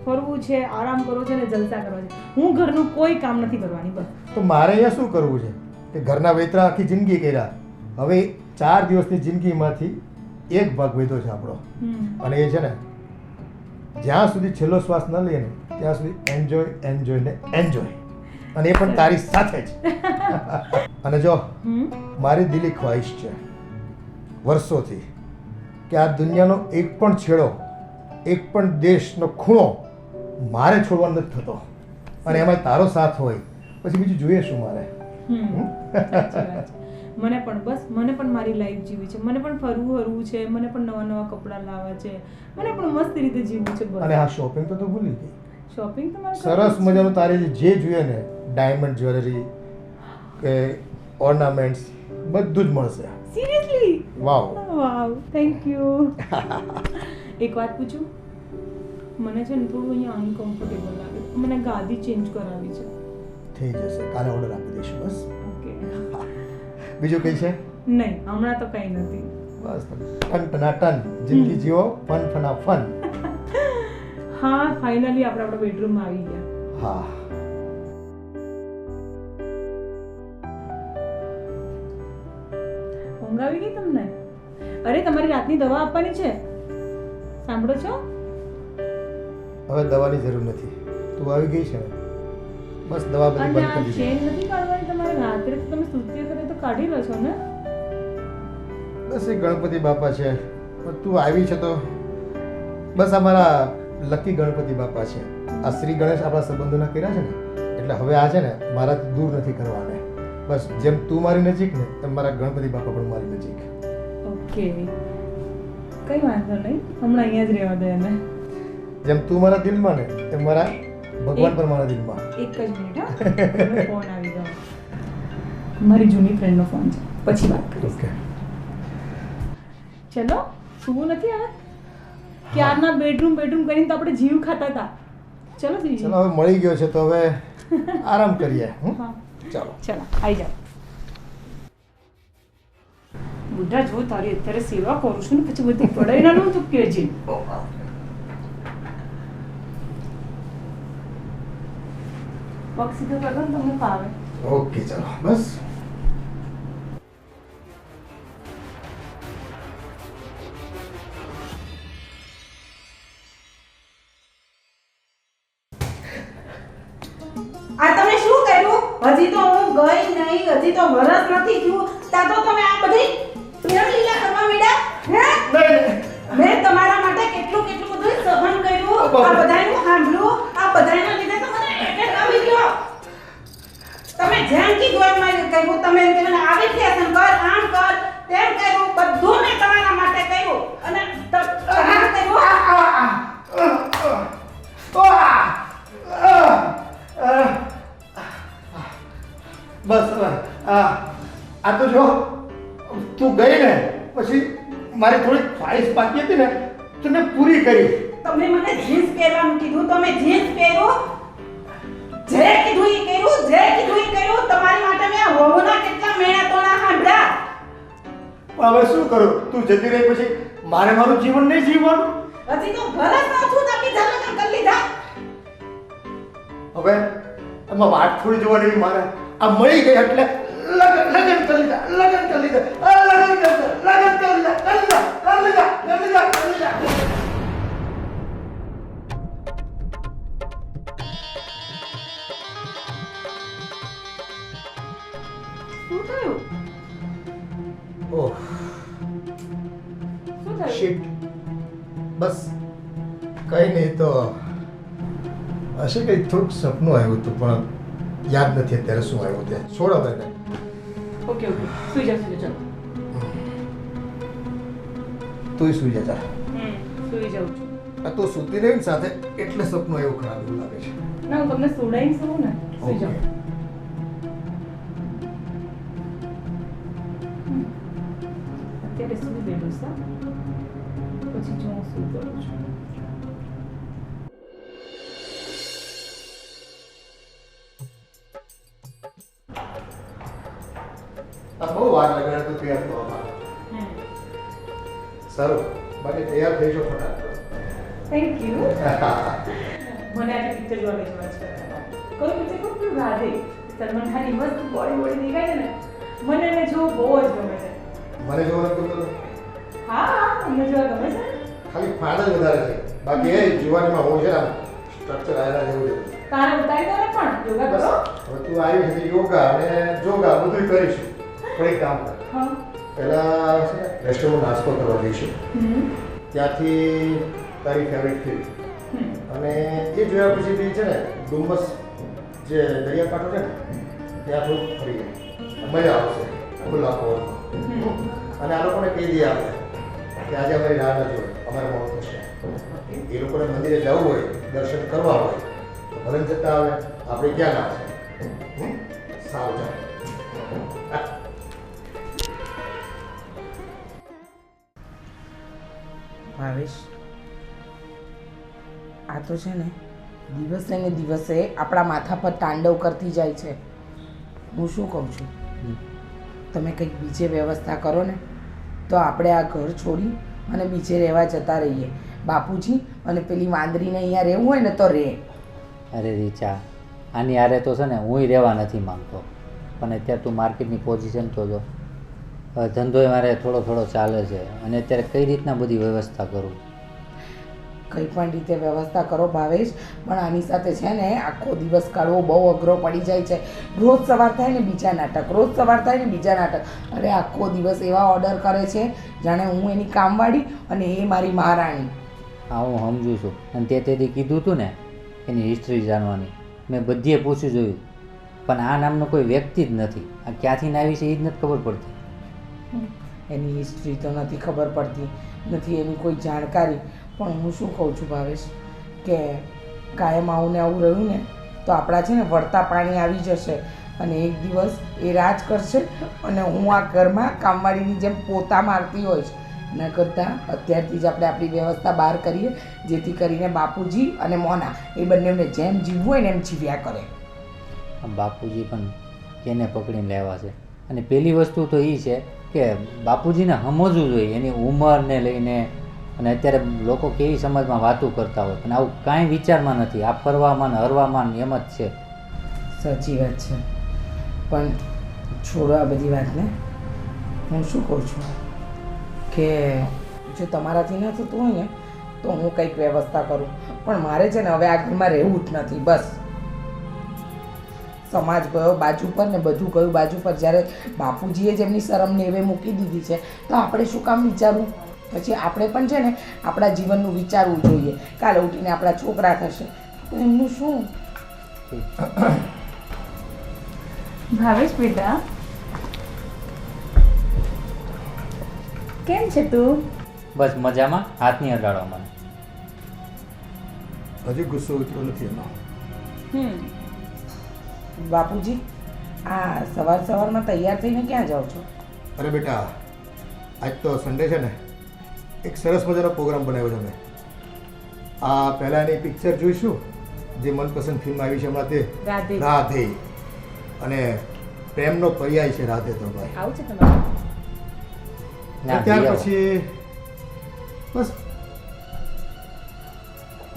ફરવું છે, આરામ કરવો છે ને જલસા કરવા છે. હું ઘરનું કોઈ કામ નથી કરવાની, બસ. તો મારે અહીંયા શું કરવું છે કે ઘરના વેતરા આખી જિંદગી કર્યા, હવે 4 દિવસની જિંદગીમાંથી એક ભાગ વધ્યો છે આપણો, અને એ છે ને જ્યાં સુધી છેલ્લો શ્વાસ ન લઈએ ને ત્યાં સુધી એન્જોય એન્જોય ને એન્જોય, અને એ પણ તારી સાથે જ. અને જો મારી દિલી ખ્વાહિશ છે વર્ષોથી કે આ દુનિયાનો એક પણ છેડો, એક પણ દેશનો ખૂણો મારે છોડવાનો નથી થતો, અને એમાં તારો સાથ હોય પછી બીજું જોઈએ શું મારે. સાચી વાત છે. મને પણ બસ, મને પણ મારી લાઈફ જીવી છે, મને પણ ફરવું હરવું છે, મને પણ નવા નવા કપડાં લાવવા છે, મને પણ મસ્ત રીતે જીવવું છે. અને બસ. આ શોપિંગ તો તું ભૂલી ગઈ. શોપિંગ તો મારે સરસ મજાનું તારે જે જોઈએ ને, ડાયમંડ જ્વેલરી કે ઓર્નામેન્ટ્સ બધું જ મળશે. Seriously? Wow. Wow, thank you. એક વાત પૂછું? મને છે ને થોડું અહીંયા અનકમ્ફર્ટેબલ લાગે, મને ગાદી ચેન્જ કરાવી છે. થઈ જશે, કાલે ઓર્ડર આપી દઈશું. બસ ઓકે. બીજું કઈ છે? નહીં, હમણાં તો કંઈ નથી. બસ ટન ટના ટન જિંદગી જીવો, ફન ફના ફન. હા, ફાઇનલી આપણે આપણા બેડરૂમમાં આવી ગયા. હા, ઊંઘ આવી ગઈ તમને? અરે, તમારી રાતની દવા આપવાની છે, સાંભળો છો? હવે દવાની જરૂર નથી, તું આવી ગઈ છે ને, બસ દવા બધી અને બંધ આ કરી દીધી. ચેન નથી કાઢવાની તમારે? રાત્રે તો તમે સૂતી વખતે તો કાઢી લો છો ને? બસ એ ગણપતિ બાપા છે, પણ તું આવી છે તો બસ અમારા લકી ગણપતિ બાપા છે. આ શ્રી ગણેશ આપણા સંબંધોના કર્યા છે ને, એટલે હવે આ છે ને મારાથી દૂર નથી કરવાને. બસ જેમ તું મારી નજીક ને એમ મારા ગણપતિ બાપા પણ મારી નજીક. ઓકે, કઈ વાંધો નહીં, હમણાં અહીંયા જ રહેવા દે એને. જેમ તું મારા દિલમાં ને એમ મારા ભગવાન પણ મારા દિલમાં. એક જ મિનિટ, હા, ફોન આવી ગયો. મારી જૂની ફ્રેન્ડનો ફોન છે, પછી વાત કરીશ. ઓકે, ચલો, સુવું નથી હવે? ક્યારના બેડરૂમ કરીને તો આપણે જીવ ખાતા હતા. ચલો સુઈ ચલો હવે મળી ગયો છે તો હવે આરામ કરીએ. હા, ચાલો. ચલો આવી જાઓ. બુઢા, જો તારી અત્યારે સેવા કરું છું ને, પછી બધી પડાઈ ના તું કહેજે. પગ સીધો કરજો ને, તમને ફાવે. ઓકે, ચાલો બસ. આ તમે શું કર્યું? હજી તો હું ગઈ નહીં, હજી તો વરસ નથી થયું, ત્યાં તો તમે આ બધી પ્રેમ લીલા કરવા માંડ્યા? હે? મેં તમારા માટે કેટલું બધું સહન કર્યું, આ બધાયનું સાંભળ્યું, આ બધાયના લીધે તો મને એટેક આવી ગયો. તમે જેમ કીધું એમ મેં કર્યું, તમે એમ કીધું ને આવી ફેશન કર, આમ કર, તેમ કર્યું, બધું મેં તમારા માટે કર્યું, અને તમારે કર્યું. બસ હવે આ તો જો તું ગઈ ને પછી મારી થોડી ખ્વાહિશ બાકી હતી ને તો મેં પૂરી કરી. તમે મને જીન્સ પહેરવાનું કીધું, તમે જીન્સ પહેરો, જે કીધું એ કર્યું, જે કીધું એ કર્યું. તમારી માટે મેં હોવના કેટલા મેણા તોણા સાંભળ્યા. પણ હવે શું કરું, તું જતી રહી પછી મારે મારું જીવન નહીં જીવવાનું. હજી તો વરસ ન થયું તો બીજા લગ્ન કરી લીધા. હવે એમાં વાત થોડી જોવાની મારે, આ મળી ગઈ એટલે લગન કરી લીધા, લગન કરી લીધા, લગન કરી લીધા. શું થયું? ઓહ શું થયું? શિટ, બસ કઈ નહીં તો હશે કંઈક થોડુંક સપનું આવ્યું હતું પણ યાદ નથી અત્યારે શું આવ્યું તે છોડ હવે ને ઓકે સુઈ જાઓ ચાલો તું સુઈ જા જા સુઈ જાઉં છું આ તો સૂતી રહી ને સાથે એટલે સપનું એવું ખરાબ એવું લાગે છે ના હું તમને સુડાઈને સુવું ને સુઈ જાઓ અત્યારે સુધી બેઠું છે પછી જો હું સુઈ કરું છું આ બહુ વાર લાગે તો તૈયાર થવામાં સારું બાકી તૈયાર થઈ જાઓ ફટાફટ થેન્ક યુ મને આજે પિક્ચર જોવા જવા છે કયું પિક્ચર કહું રાધે સલમાન ખાનની મસ્ત બોડી બોડી દેખાય છે ને મને એને જોવું બહુ જ ગમે છે મને જોવાનું ગમતું નથી. હા તમને જોવા ગમે છે ખાલી ફાડ જ વધારે છે બાકી એ જીવનમાં હું છે ને સ્ટ્રક્ચર આવેલા જેવું છે તારે ઉતારી દો ને પણ યોગા કરો હવે તું આવી છે યોગા અને જોગા બધું કરીશું પણ એક કામ કર હા પહેલા છે ને રેસ્ટોરન્ટ નાસ્તો કરવા જઈશું ત્યાંથી તારી ફેવરેટ ફિલ્મ અને એ જોયા પછી બી છે ને ડુમસ જે દરિયાકાંઠો છે ને ત્યાં થોડુંક ફરી મજા આવશે ખુલ્લા પવનમાં અને આ લોકોને કહી દઈએ આપણે કે આજે અમારી રાહ ન જોઈએ અમારે મોડું થશે એ લોકોને મંદિરે જવું હોય દર્શન કરવા હોય તો ભલે જતા આવે આપણે ક્યાં ના છે સારું ચાલો ભાવેશ આ તો છે ને દિવસે ને દિવસે આપણા માથા પર તાંડવ કરતી જાય છે હું શું કહું છું તમે કંઈક બીજે વ્યવસ્થા કરો ને તો આપણે આ ઘર છોડી અને બીજે રહેવા જતા રહીએ બાપુજી અને પેલી વાંદરીને અહીંયા રહેવું હોય ને તો રહે અરે રીચા આની આરે તો છે ને હુંય રહેવા નથી માંગતો પણ અત્યારે તું માર્કેટની પોઝિશન તો જો હવે ધંધોય મારે થોડો થોડો ચાલે છે અને અત્યારે કઈ રીતના બધી વ્યવસ્થા કરું કંઈ પણ રીતે વ્યવસ્થા કરો ભાવેશ પણ આની સાથે છે ને આખો દિવસ કાઢવો બહુ અઘરો પડી જાય છે રોજ સવાર થાય ને બીજા નાટક રોજ સવાર થાય ને બીજા નાટક અરે આખો દિવસ એવા ઓર્ડર કરે છે જાણે હું એની કામવાળી અને એ મારી મહારાણી હા હું સમજુ છું અને તે તેથી કીધું હતું ને એની હિસ્ટ્રી જાણવાની મેં બધીએ પૂછ્યું જોયું પણ આ નામનો કોઈ વ્યક્તિ જ નથી આ ક્યાંથી ના આવી છે એ જ નથી ખબર પડતી એની હિસ્ટ્રી તો નથી ખબર પડતી નથી એની કોઈ જાણકારી પણ હું શું કહું છું ભાવેશ કે કાયમ આવું ને આવું રહ્યું ને તો આપણા છે ને વળતા પાણી આવી જશે અને એક દિવસ એ રાજ કરશે અને હું આ ઘરમાં કામવાળીની જેમ પોતા મારતી હોઈશ એના કરતાં અત્યારથી જ આપણે આપણી વ્યવસ્થા બહાર કરીએ જેથી કરીને બાપુજી અને મોના એ બંનેને જેમ જીવવું હોય ને એમ જીવ્યા કરે બાપુજી પણ કેને પકડીને લેવા છે અને પહેલી વસ્તુ તો એ છે કે બાપુજીને સમજવું જોઈએ એની ઉંમરને લઈને અને અત્યારે લોકો કેવી સમાજમાં વાતું કરતા હોય પણ આવું કાંઈ વિચારમાં નથી આ ફરવામાં ને હરવામાં ને એમ જ છે સાચી વાત છે પણ છોડો આ બધી વાતને હું શું કહું છું કે જો તમારાથી ન થતું હોય ને તો હું કંઈક વ્યવસ્થા કરું પણ મારે છે ને હવે આ ઘરમાં રહેવું જ નથી બસ સમાજ ગયો બાજુ પર ને બધું ગયું બાજુ પર જ્યારે બાપુજીએ જ એમની શરમ નેવે મૂકી દીધી છે તો આપણે શું કામ વિચારવું પછી આપણે પણ છે ને આપણા જીવનનું વિચારવું જોઈએ કાલે ઉઠીને આપણા છોકરા થશે તો એમનું શું ભાવેશ બેટા કેમ છે તું બસ મજામાં હાથની અડાડો મને હજી ગુસ્સો ઉતરો નથી એનો બાપુજી આ સવાર સવારમાં તૈયાર થઈને ક્યાં જાઓ છો અરે બેટા આજ તો સન્ડે છે ને એક સરસ મજાનો પ્રોગ્રામ બનાવ્યો છે મેં આ પહેલાં એની પિક્ચર જોઈશું જે મનપસંદ ફિલ્મ આવી છે હમણાં તે રાધે રાધે અને પ્રેમનો પર્યાય છે રાધે તો ભાઈ આવું છે તમારે ના, ત્યાર બી આવો. પછી બસ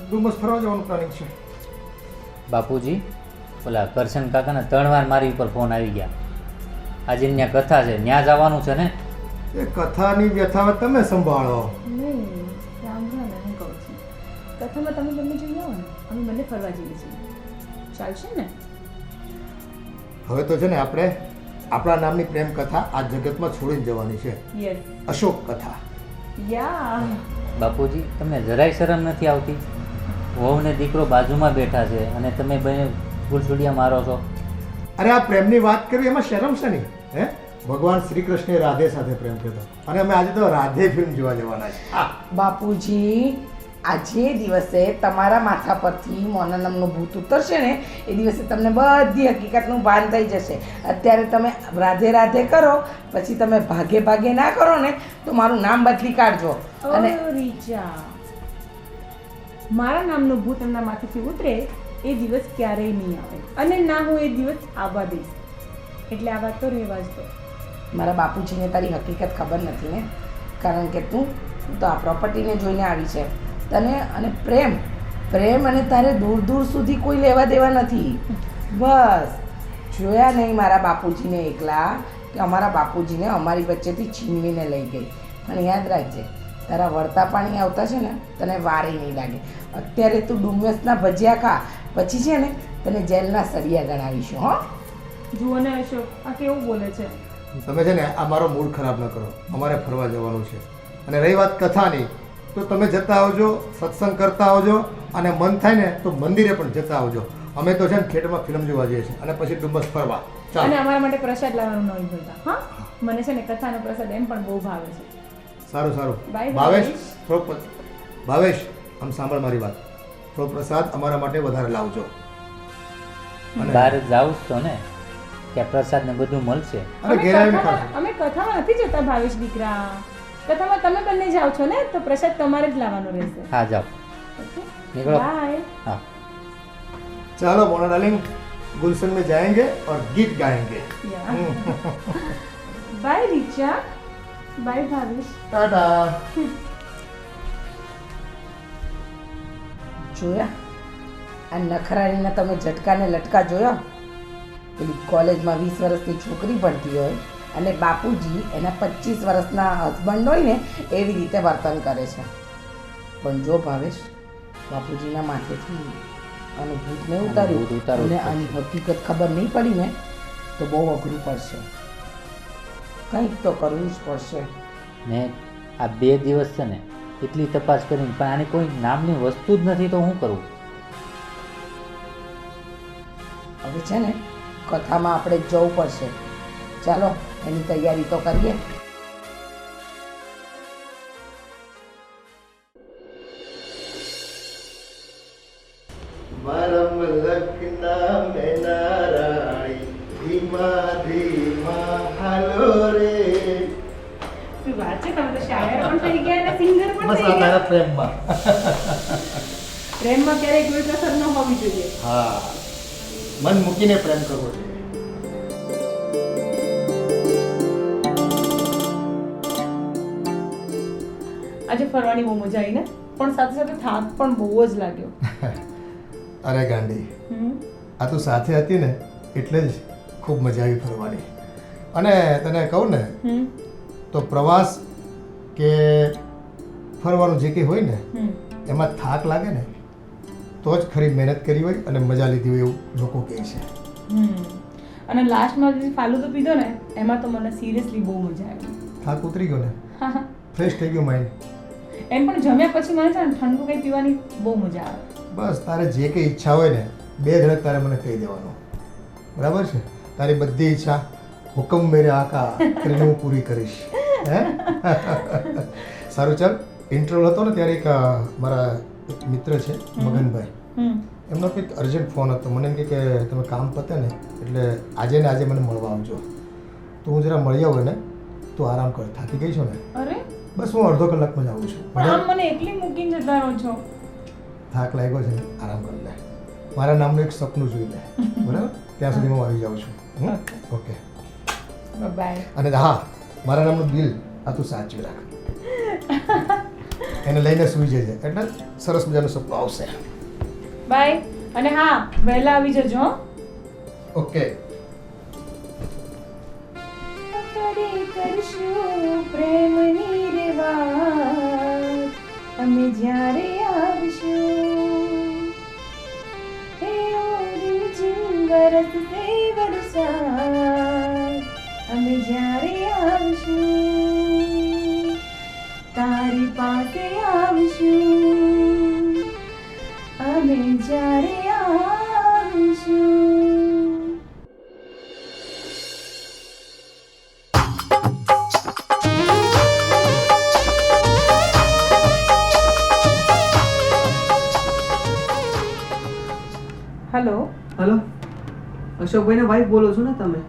ડુમસ ફરવા જવાનું પ્લાનિંગ છે બાપુજી ઓલા કરશન કાકાના 3 વાર મારી ઉપર ફોન આવી ગયા આજે ત્યાં કથા છે ત્યાં જવાનું છે ને એ કથાની વ્યથા તમે સંભાળો નહીં સાંભળો ને હું કહું છું કથામાં તમે બંને જઈ આવો ને અમે બંને ફરવા જઈએ છીએ ચાલશે ને હવે તો છે ને આપણે આપણા નામની પ્રેમ કથા આ જગતમાં છોડીને જવાની છે યસ અશોક કથા યા બાપુજી તમને જરાય શરમ નથી આવતી વહુ ને દીકરો બાજુમાં બેઠા છે અને તમે બંને ફૂલછોડિયા મારો છો. અરે આ પ્રેમની વાત કરવી એમાં શરમ છે નહીં હે? ભગવાન શ્રી કૃષ્ણે રાધે સાથે પ્રેમ કર્યો અને અમે આજે તો રાધે ફિલ્મ જોવા જવાના છે. બાપુજી, આજે દિવસે તમારા માથા પરથી મોનાનમનું ભૂત ઉતરશે ને એ દિવસે તમને બધી હકીકતનું ભાન થઈ જશે. અત્યારે તમે રાધે રાધે કરો, પછી તમે ભાગે ભાગે ના કરો ને તો મારું નામ બદલી કાઢજો. અને રીચા, મારા નામનું ભૂત એમના માથેથી ઉતરે એ દિવસ ક્યારેય નહીં આવે અને ના હું એ દિવસ આવવા દઈશ. એટલે આ વાત તો રહેવા જ દો. મારા બાપુજીને તારી હકીકત ખબર નથી ને, કારણ કે તું તો આ પ્રોપર્ટીને જોઈને આવી છે. તને અને પ્રેમ અને તારે દૂર દૂર સુધી કોઈ લેવા દેવા નથી. બસ જોયા નહીં મારા બાપુજીને એકલા કે અમારા બાપુજીને અમારી વચ્ચેથી છીનવીને લઈ ગઈ. પણ યાદ રાખજે, તારા વળતા પાણી આવતા છે ને તને વારે નહીં લાગે. અત્યારે તું ડુમસના ભજીયા ખા, પછી છે ને તને જેલના સળિયા ગણાવીશું. હો જુઓ ને અશોક, આ કેવું બોલે છે. તમે છે ને આ મારો મૂડ ખરાબ ન કરો. અમારે ફરવા જવાનું છે અને રહી વાત કથાની તો તમે જતા આવજો, સત્સંગ કરતા આવજો અને મન થાય ને તો મંદિરે પણ જતા આવજો. અમે તો છે ને થિયેટરમાં ફિલ્મ જોવા જઈએ છીએ અને પછી ડુમ્બસ ફરવા. અને ચાલો. અમારા માટે પ્રસાદ લાવવાનું નહીં ભૂલતા. હા, મને છે ને કથાનો પ્રસાદ એમ પણ બહુ ભાવે છે. સારું સારું. Bye, ભાવેશ, ભાવેશ. ભાવેશ, આમ સાંભળ મારી વાત. થોડો પ્રસાદ અમારા માટે વધારે લાવજો. અને બહાર જાઉં જ તો ને, ત્યાં પ્રસાદ ને બધું મળશે. અરે ઘેર આવીને ખાશો. અમે કથામાં નથી જતા ભાવેશ દીકરા. કથામાં તમે બંને જાઓ છો ને તો પ્રસાદ તમારે જ લાવવાનો રહેશે. હા જાઓ, નીકળો. બાય. હા. चलो मोना डार्लिंग, गुलशन में जाएंगे और गीत गाएंगे. Bye Richa, bye Bhavesh. Tata. જોયા આ નખરાણીના તમે ઝટકાને લટકા જોયો? પેલી કોલેજમાં 20 વર્ષની છોકરી ભણતી હોય અને બાપુજી એના 25 વર્ષના હસબન્ડ હોય ને એવી રીતે વર્તન કરે છે. પણ જો ભાવેશ, બાપુજીના માથેથી આનું ભૂત નહીં ભૂત ઉતાર્યું ઉતારવું અને જ આની હકીકત ખબર નહીં પડી ને તો બહુ અઘરું પડશે. કંઈક તો કરવું જ પડશે. ને આ 2 દિવસ છે ને એટલી તપાસ કરીને પણ આની કોઈ નામની વસ્તુ જ નથી, તો શું કરવું? હવે છે ને કથામાં આપણે જવું પડશે. ચાલો એની તૈયારી તો કરીએ. मरम लखना में नारायणी धीमा धीमा हालो रे. શું વાત છે, તમે તો શાયર પણ થઈ ગયા અને સિંગર પણ બસ થઈ આ ગયા. તારા પ્રેમમાં. પ્રેમમાં ક્યારેય કોઈ કસર ન હોવી જોઈએ. હા, મન મૂકીને પ્રેમ કરવો જોઈએ. આજે ફરવાની બહુ મજા આવી ને, પણ સાથે સાથે થાક પણ બહુ જ લાગ્યો. અરે ગાંડી, હમ. આ તું સાથે હતી ને એટલે જ ખૂબ મજા આવી ફરવાની. અને તને કહું ને હમ. તો પ્રવાસ કે ફરવાનું જે કંઈ હોય ને હમ. એમાં થાક લાગે ને તો જ ખરી મહેનત કરી હોય અને મજા લીધી હોય એવું લોકો કહે છે. હમ. અને લાસ્ટમાં જે ફાલુદો પીધો ને એમાં તો મને સિરિયસલી બહુ મજા આવી. થાક ઉતરી ગયો ને, હા, હા. ફ્રેશ થઈ ગયું માઇન્ડ. એમ પણ જમ્યા પછી મને છે ને ઠંડુ કંઈ પીવાની બહુ મજા આવે. બસ તારે જે કંઈ ઈચ્છા હોય ને 2 ધડક તારે મને કહી દેવાનું, બરાબર છે? તારી બધી ઈચ્છા હુકમ મેરે આકા કરીને હું પૂરી કરીશ. હે સારું, ચાલ. ઇન્ટરવ્યુ હતો ને ત્યારે એક મારા એક મિત્ર છે મગનભાઈ, હમ. એમનો કંઈક અર્જન્ટ ફોન હતો. મને એમ કહે કે તમે કામ પતે ને એટલે આજે ને આજે મને મળવા આવજો. તો હું જરા મળ્યા હોય ને તો આરામ કર. થાકી ગઈ છો ને? અરે બસ હું અડધો કલાકમાં જ આવું છું. પણ આમ મને એકલી મૂકીને જતા રહો છો. થાક લાગ્યો છે ને, આરામ કરી લે. મારા નામનું એક સપનું જોઈ લે, બરાબર? ત્યાં સુધી હું આવી જાઉં છું. Okay, bye. અને હા, મારા નામનું બિલ આ તું સાચવી રાખ. એને લઈને સૂઈ જજે એટલે સરસ મજાનું સપનું આવશે. બાય. અને હા, વહેલા આવી જજો. હો. ઓકે. ફરી કરશું પ્રેમની રે વાત, અમે જ્યારે આવશું હે ઓરી જીવરત વરસાદ, અમે જ્યારે આવશું તારી પાસે આવશું અને જ્યારે આવશું. હલો. હલો, અશોકભાઈના વાઈફ બોલો છો ને તમે?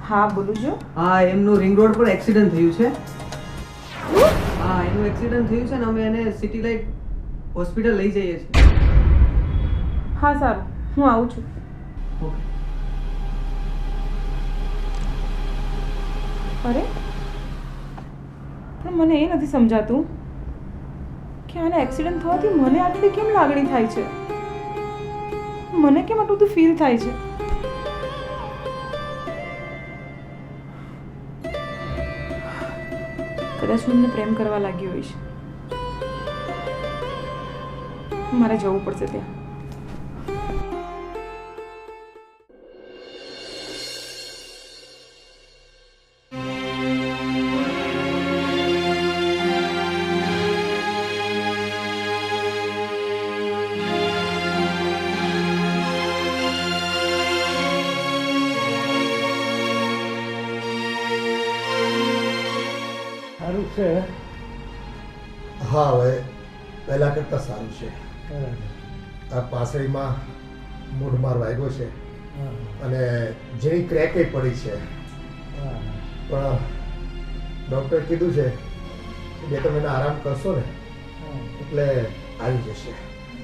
હા બોલું છું. હા, એમનું રિંગ રોડ પર એક્સિડન્ટ થયું છે. હા, એનું એક્સિડન્ટ થયું છે ને અમે એને સિટી લાઇટ હોસ્પિટલ લઈ જઈએ છીએ. હા સારું, હું આવું છું. ઓકે. અરે પણ મને એ નથી સમજાતું કે આને એક્સિડન્ટ થવાથી મને આટલી કેમ લાગણી થાય છે. મને કેમ આટલું બધું ફીલ થાય છે. કદાચ હું એમને પ્રેમ કરવા લાગી હોઈશ. મારે જવું પડશે ત્યાં. સારું છે. હા, હવે પહેલાં કરતાં સારું છે. બરાબર. આ પાસળીમાં મૂઢમાર વાગ્યો છે હા, અને જેની ક્રેકે પડી છે, હા, પણ ડૉક્ટરે કીધું છે કે 2-3 મહિના આરામ કરશો ને હા. એટલે આવી જશે.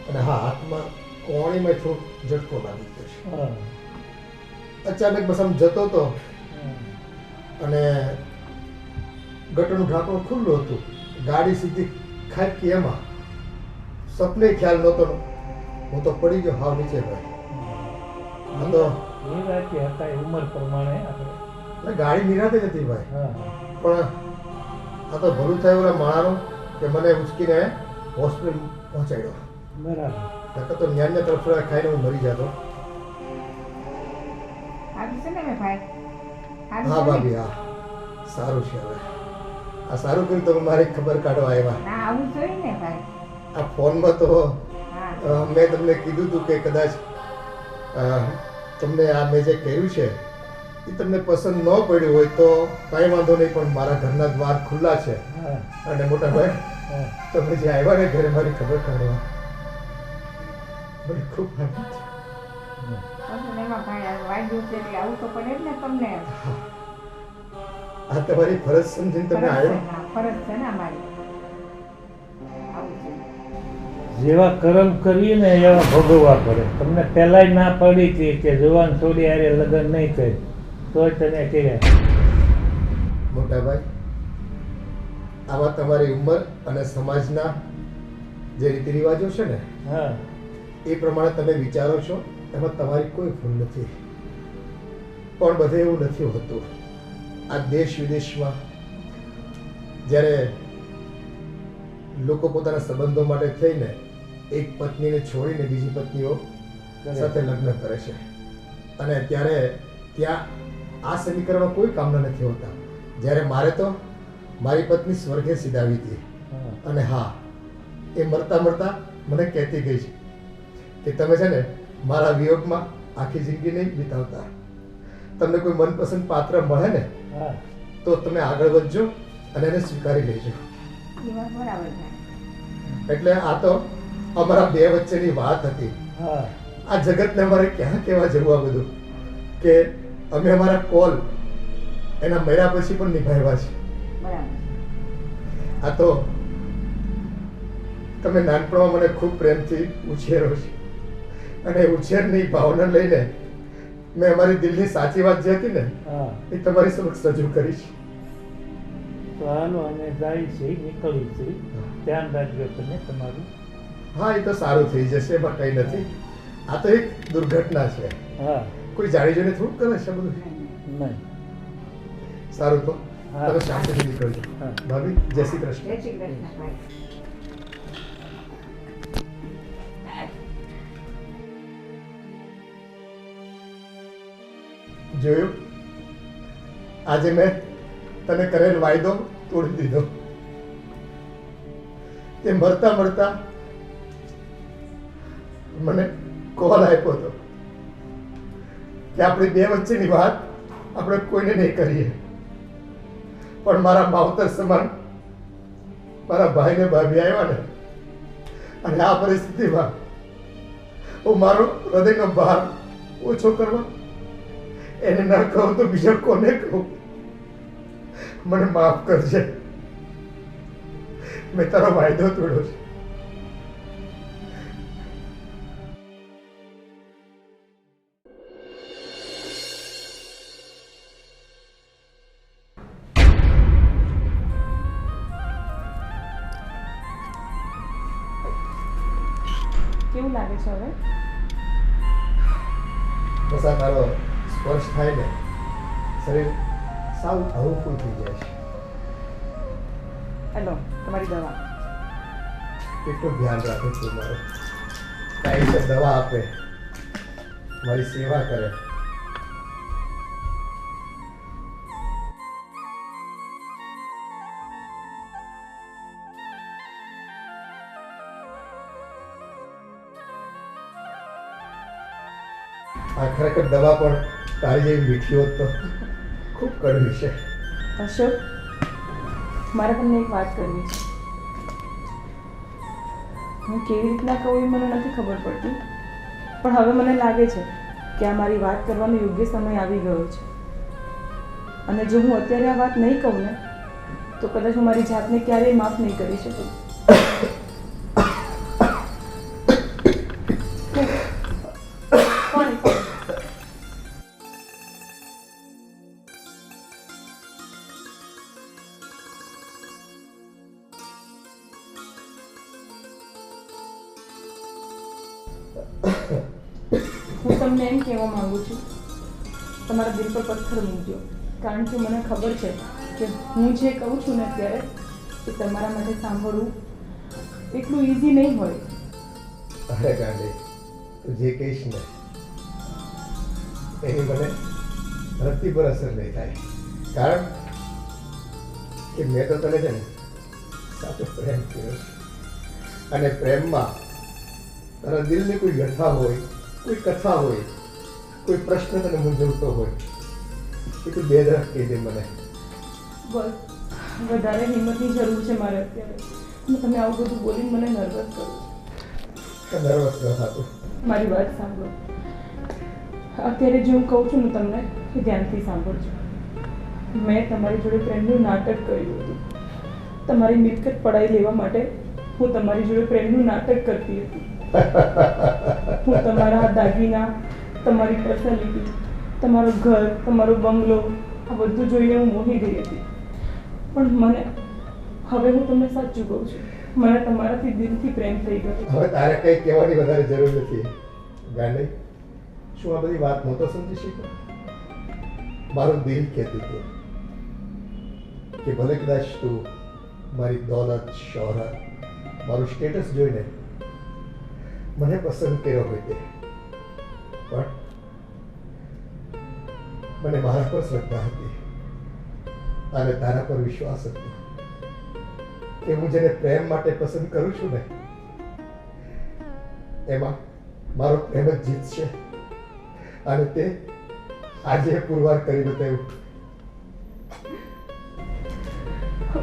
અને હા, હાથમાં કોણીમાં થોડો ઝટકો લાગી ગયો છે. હા, અચાનક બસ આમ જતો હતો હા. અને ગટરનું ઢાંકણું ખુલ્લું હતું. ગાડી સીધી ખાબકી એમાં. સપને ખ્યાલ નહોતો. હું તો પડી ગયો હાવ નીચે ભાઈ. આ તો નિરાંતે હતા એ ઉંમર પ્રમાણે આપણે. એટલે ગાડી નિરાતે જ હતી ભાઈ. હા, હા. પણ આ તો ભલું થયું ઓલા માણાનું કે મને ઉચકીને હોસ્પિટલ પહોંચાડ્યો. બરાબર. નકર તો ન્યાન્ય તરફડા ખાઈને હું મરી જતો. હા ભાભી, હા સારું છે. હવે આ સારું કર્યું તમે મારી ખબર કાઢવા આવ્યા. આવું જોઈએ ને ભાઈ. આ ફોનમાં તો મેં તમને કીધું હતું કે કદાચ તમને આ મેં જે કર્યું છે એ તમને પસંદ ન પડ્યું હોય તો કાંઈ વાંધો નહીં, પણ મારા ઘરના દ્વાર ખુલ્લા છે. હા, અને મોટા ભાઈ, હા. તમે જે આવ્યા ને ઘરે મારી ખબર કાઢવા, મને ખૂબ આનંદ છે. આવું તો પડે જ ને તમને. આ તમારી ફરજ સમજીને તમે આવ્યો. ફરજ છે ને અમારી. જેવા કર્મ કરીએ ને એવા ભોગવવા પડે. તમને પહેલાંય ના પડી હતી કે જવાન થોડી હારે લગ્ન નહીં કરી, તોય તને કહ્યા. મોટા ભાઈ, આમાં તમારી ઉંમર અને સમાજના જે રીતિ રિવાજો છે ને હા, એ પ્રમાણે તમે વિચારો છો, એમાં તમારી કોઈ ભૂલ નથી. પણ બધે એવું નથી હોતું. આ દેશ વિદેશમાં જ્યારે લોકો પોતાના સંબંધો માટે થઈને એક પત્નીને છોડીને બીજી પત્નીઓ સાથે લગ્ન કરે છે, અને ત્યારે ત્યાં આ સમીકરણો કોઈ કામના નથી હોતા. જ્યારે મારે તો મારી પત્ની સ્વર્ગે સીધાવી હતી. હા. અને હા, એ મરતા મરતા મને કહેતી ગઈ છે કે તમે છે ને મારા વિયોગમાં આખી જિંદગી નહીં વિતાવતા. તમને કોઈ મનપસંદ પાત્ર મળે ને હા. તો તમે આગળ વધજો અને એને સ્વીકારી લેજો. એટલે આ તો અમારા બે વચ્ચેની વાત હતી. હા. આ જગતને અમારે ક્યાં કહેવા જવું આ બધું, કે અમે અમારા કોલ એના મર્યા પછી પણ નિભાવ્યા છે. આ તો તમે નાનપણમાં મને ખૂબ પ્રેમથી ઉછેરો છે, અને ઉછેરની ભાવના લઈને મેં અમારી દિલની સાચી વાત જે હતી ને હા. એ તમારી સમક્ષ રજૂ કરી છે. તો હાલો અમે જાય છે, નીકળી છે. ધ્યાન રાખજો તમે તમારું. હા, એ તો સારું થઈ જશે, એમાં કંઈ નથી. આ તો એક દુર્ઘટના છે. હા. કોઈ જાણી જોઈને થોડું કરે છે બધું. નહીં. સારું, તો હા. તમે શાંતિથી નીકળજો. હા. ભાભી, જય શ્રી કૃષ્ણ. જય શ્રી કૃષ્ણ ભાઈ. જોયું, આજે મેં તને કરેલ વાયદો તોડી દીધો. તે મરતા મરતા મને કોલ આપ્યો હતો કે આપણી બે વચ્ચેની વાત આપણે કોઈને નહીં કરીએ, પણ મારા માવતર સમાન મારા ભાઈને ભાભી આવ્યા ને, અને આ પરિસ્થિતિમાં હું મારો હૃદયનો ભાર ઓછો કરવા એને ના કહું તો બીજા કોને કહું? મને માફ કરજે, મેં તારો વાયદો તોડ્યો છે. કેવું લાગે છે હવે? બસ આ તારો સ્પર્શ થાય ને શરીર સાવ હળવું થઈ જાય છે. હેલો, તમારી દવા. કેટલું ધ્યાન રાખું છું મારું, ટાઈમસર દવા આપે, મારી સેવા કરે. આ ખરેખર દવા પણ તારી જેવી મીઠી હોત તો ખૂબ કડવી છે. અશોક, મારે તમને એક વાત કરવી છે. હું કેવી રીતના કહું એ મને નથી ખબર પડતી, પણ હવે મને લાગે છે કે આ મારી વાત કરવાનો યોગ્ય સમય આવી ગયો છે. અને જો હું અત્યારે આ વાત નહીં કહું ને તો કદાચ હું મારી જાતને ક્યારેય માફ નહીં કરી શકું. કોણ? હું તમને એમ કહેવા માંગુ છું, તમારા દિલ પર પથ્થર મૂકજો, કારણ કે મને ખબર છે કે હું જે કહું છું ને અત્યારે એ તમારા માટે સાંભળવું એટલું ઇઝી નહીં હોય. અરે ગાંડી, તું જે કહીશ ને એની મને ધરતી પર અસર નહીં થાય, કારણ કે મેં તો તને છે ને સાચો પ્રેમ કર્યો છે, અને પ્રેમમાં તારા દિલની કોઈ વ્યથા હોય, કોઈ કથા હોય, કોઈ પ્રશ્ન તને મૂંઝવતો હોય એ તું બે દરફ કહી દે મને. બસ વધારે હિંમતની જરૂર છે મારે અત્યારે, અને તમે આવું બધું બોલીને મને નર્વસ કરો છો. નર્વસ ન થતું. મારી વાત સાંભળો. અત્યારે જે હું કહું છું ને તમને એ ધ્યાનથી સાંભળજો. મેં તમારી જોડે પ્રેમનું નાટક કર્યું હતું. તમારી મિલકત પડાવી લેવા માટે હું તમારી જોડે પ્રેમનું નાટક કરતી હતી. હું તમારા દાગીના, તમારી પર્સનાલિટી, તમારું ઘર, તમારો બંગલો આ બધું જોઈને હું મોહી ગઈ હતી. પણ મને હવે હું તમને સાચું કહું છું, મને તમારાથી દિલથી પ્રેમ થઈ ગયો. હવે તારે કંઈ કહેવાની વધારે જરૂર નથી ગાંડી. શું આ બધી વાત નહોતો સમજી શક્યો? મારું દિલ કહેતું હતું કે ભલે કદાચ તું મારી દોલત, શોહરત, મારું સ્ટેટસ જોઈને મને પસંદ કર્યો હોય તે, પણ મને મારા પર શ્રદ્ધા હતી અને તારા પર વિશ્વાસ હતો કે હું જેને પ્રેમ માટે પસંદ કરું છું ને એમાં મારો પ્રેમ જ જીતશે, અને તે આજે પુરવાર કરી બતાવ્યું.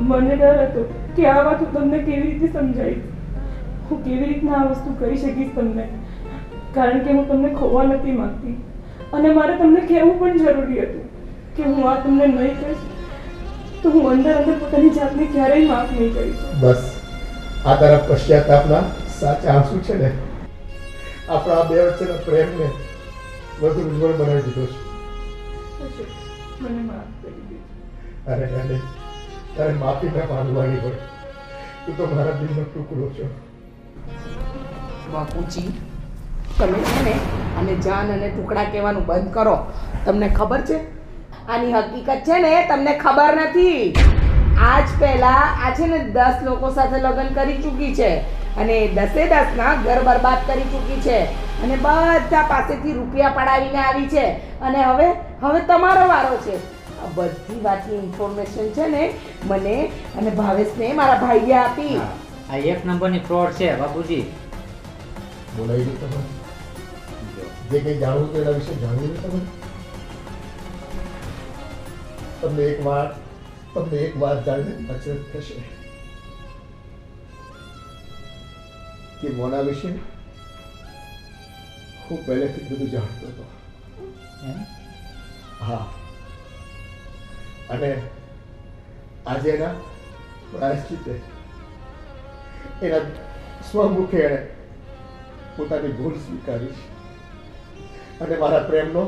મને ડર હતો કે આ વાત હું તમને કેવી રીતે સમજાવીશ, હું કેવી રીતના આ વસ્તુ કરી શકીશ તમને, કારણ કે હું તમને ખોવા નથી માંગતી અને મારે તમને કહેવું પણ જરૂરી હતું કે હું આ તમને નહીં કહીશ તો હું અંદર અંદર પોતાની જાતને ક્યારેય માફ નહીં કરીશ. બસ આ તારા પશ્ચાતાપના સાચા આંસુ છે ને, આપણા આ બે વચ્ચેના પ્રેમને વધુ ઉજ્જવળ બનાવી દીધો છે. અશોક, મને માફ કરી દેજો. અરે ગાંડી, તારે માફી ના માંગવાની હોય, તું તો મારા દિલનો ટુકડો છો. બાપુજી, તમે છે ને અને જાન અને ટુકડા કહેવાનું બંધ કરો. તમને ખબર છે આની હકીકત છે ને તમને ખબર નથી. આજ પહેલા આ છે ને 10 લોકો સાથે લગ્ન કરી ચૂકી છે અને 10ના ઘર બરબાદ કરી ચૂકી છે અને બધા પાસેથી રૂપિયા પડાવીને આવી છે અને હવે તમારો વારો છે. આ બધી વાતની ઇન્ફોર્મેશન છે ને મને અને ભાવેશને મારા ભાઈએ આપી. આ એક નંબરની ફ્રોડ છે બાપુજી. બોલાવી દો તમે જો જે કંઈ જાણવું તો એના વિશે જાણવી દો તમે તમને એક વાત જાણીને અચરજ થશે કે મોના વિશે હું પહેલેથી જ બધું જાણતો હતો. એમ? હા, અને આજે એના પ્રાયશ્ચિત્તે એના સ્વમુખે એણે પોતાની ભૂલ સ્વીકારી છે અને મારા પ્રેમનો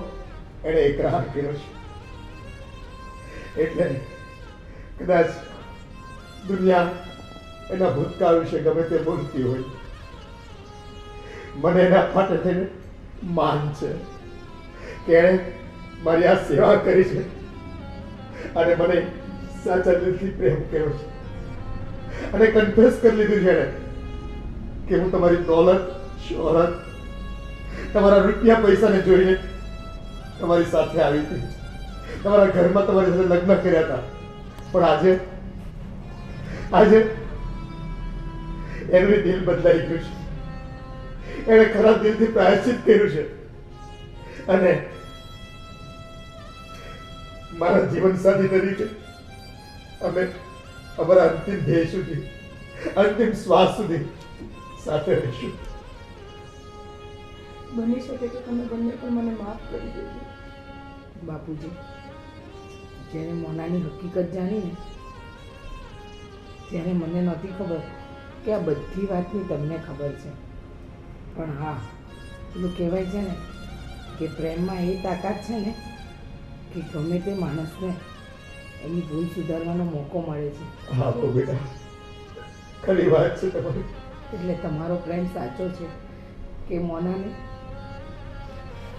એણે એકરાર કર્યો છે. એટલે કદાચ દુનિયા એના ભૂતકાળ વિશે ગમે તે બોલતી હોય, મને એના માટે થઈને માન છે કે એણે મારી આ સેવા કરી છે અને મને સાચા દિલથી પ્રેમ કર્યો છે અને કન્ફેસ કરી લીધું છે એણે કે હું તમારી દોલત, શોહરત, તમારા રૂપિયા પૈસાને જોઈને તમારી સાથે આવી હતી, તમારા ઘરમાં તમારી સાથે લગ્ન કર્યા હતા, પણ આજે એનું દિલ બદલાઈ ગયું છે. એણે ખરા દિલથી પ્રાયશ્ચિત કર્યું છે અને મારા જીવનસાથી તરીકે અમે અમારા અંતિમ ધ્યેય સુધી, અંતિમ શ્વાસ સુધી સાથે રહીશું. બની શકે કે તમે બંને પણ મને માફ કરી દેજો. બાપુજી, જ્યારે મોનાની હકીકત જાણીને ત્યારે મને નહોતી ખબર કે આ બધી વાતની તમને ખબર છે. પણ હા, પેલું કહેવાય છે ને કે પ્રેમમાં એ તાકાત છે ને કે ગમે તે માણસને એની ભૂલ સુધારવાનો મોકો મળે છે. હા તો બેટા, ખરી વાત છે તમારી. એટલે તમારો પ્રેમ સાચો છે કે મોનાને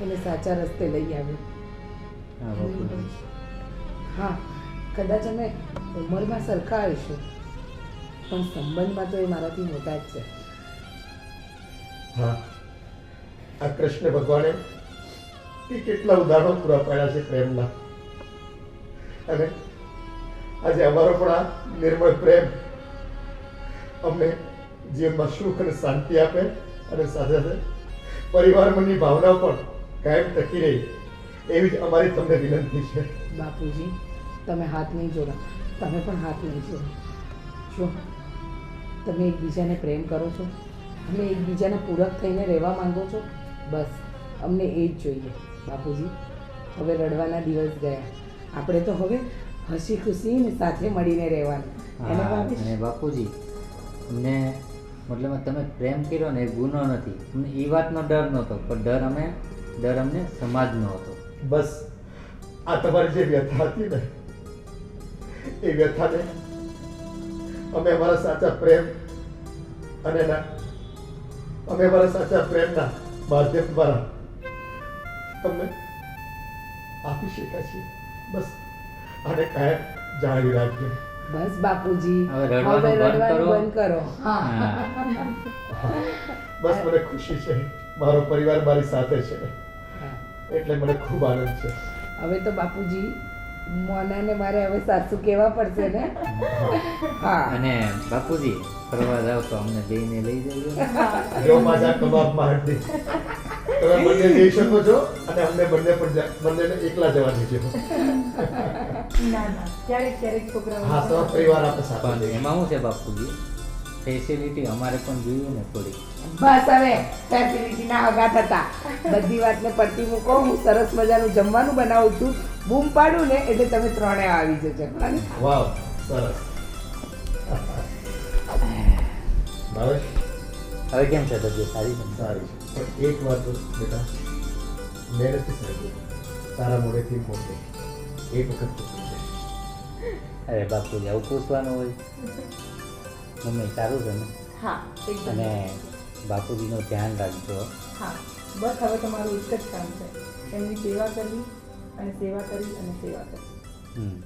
એને સાચા રસ્તે લઈ આવ્યો. હા બાપુજી. હા, કદાચ અમે ઉંમરમાં સરખા આવીશું પણ સંબંધમાં તો એ મારાથી મોટા જ છે. હા, આ કૃષ્ણ ભગવાને એ કેટલા ઉદાહરણો પૂરા પાડ્યા છે પ્રેમના, અને આજે અમારો પણ આ નિર્મળ પ્રેમ અમને જીવનમાં સુખ અને શાંતિ આપે અને સાથે સાથે પરિવારની ભાવના પણ કાયમ ટકી રહી એવી જ અમારી તમને વિનંતી છે. બાપુજી, તમે હાથ નહીં જોડો, તમે પણ હાથ નહીં જોડો. શું તમે એકબીજાને પ્રેમ કરો છો? તમે એકબીજાના પૂરક થઈને રહેવા માંગો છો? બસ અમને એ જ જોઈએ. બાપુજી, હવે રડવાના દિવસ ગયા. આપણે તો હવે હસી ખુશીને સાથે મળીને રહેવાનું. એને હા, ભાભી? અને બાપુજી અમને મતલબ તમે પ્રેમ કર્યો ને એ ગુનો નથી. અમને એ વાતનો ડર નહોતો, પણ ડર અમને સમાજનો હતો. બસ આ તમારી જે વ્યથા હતી ને એ વ્યથાને અમે અમારા સાચા પ્રેમ અને અમે અમારા સાચા પ્રેમના માધ્યમ દ્વારા તમને આપી શક્યા છીએ. બસ આને કાયમ જાળવી રાખજો. બસ બાપુજી, હવે રડવાનું બંધ કરો. બંધ કરો. હા, બસ મને ખુશી છે, મારો પરિવાર મારી સાથે છે, હા. એટલે મને ખૂબ આનંદ છે. હવે તો બાપુજી મોનાને મારે હવે સાસુ કહેવા પડશે ને. હા, અને બાપુજી ફરવા જાવ તો અમને બેયને લઈ જજો. જો માજા કબાબ માંડી તમે બંને જઈ શકો છો અને અમને બંનેને એકલા જવા દેજો. ના ના, ક્યારેક છોકરાઓ હા, તો પરિવાર આપણે સાથે પણ જઈએ. એમાં શું છે બાપુજી, ફેસિલિટી અમારે પણ જોઈએ ને થોડી. બસ હવે ફેસિલિટીના હગાત હતા. બધી વાતને પડતી મૂકો. હું સરસ મજાનું જમવાનું બનાવું છું. બૂમ પાડું ને એટલે તમે ત્રણે આવી જજો. અને વાવ, સરસ. ભાવેશ, હવે કેમ છે તબિયત સારી છે? સારી છે, પણ એક વાત તો બેટા મેં નથી સાંભળ્યું તારા મોઢેથી મોઢે એક વખત પૂછવું છે. અરે બાપુજી આવું પૂછવાનું હોય? મમ્મી સારું છે ને? હા, એકદમ. અને બાપુજીનું ધ્યાન રાખજો. હા, બસ હવે તમારું એક જ કામ છે, એમની સેવા કરવી અને સેવા કરી અને સેવા કરવી. હમ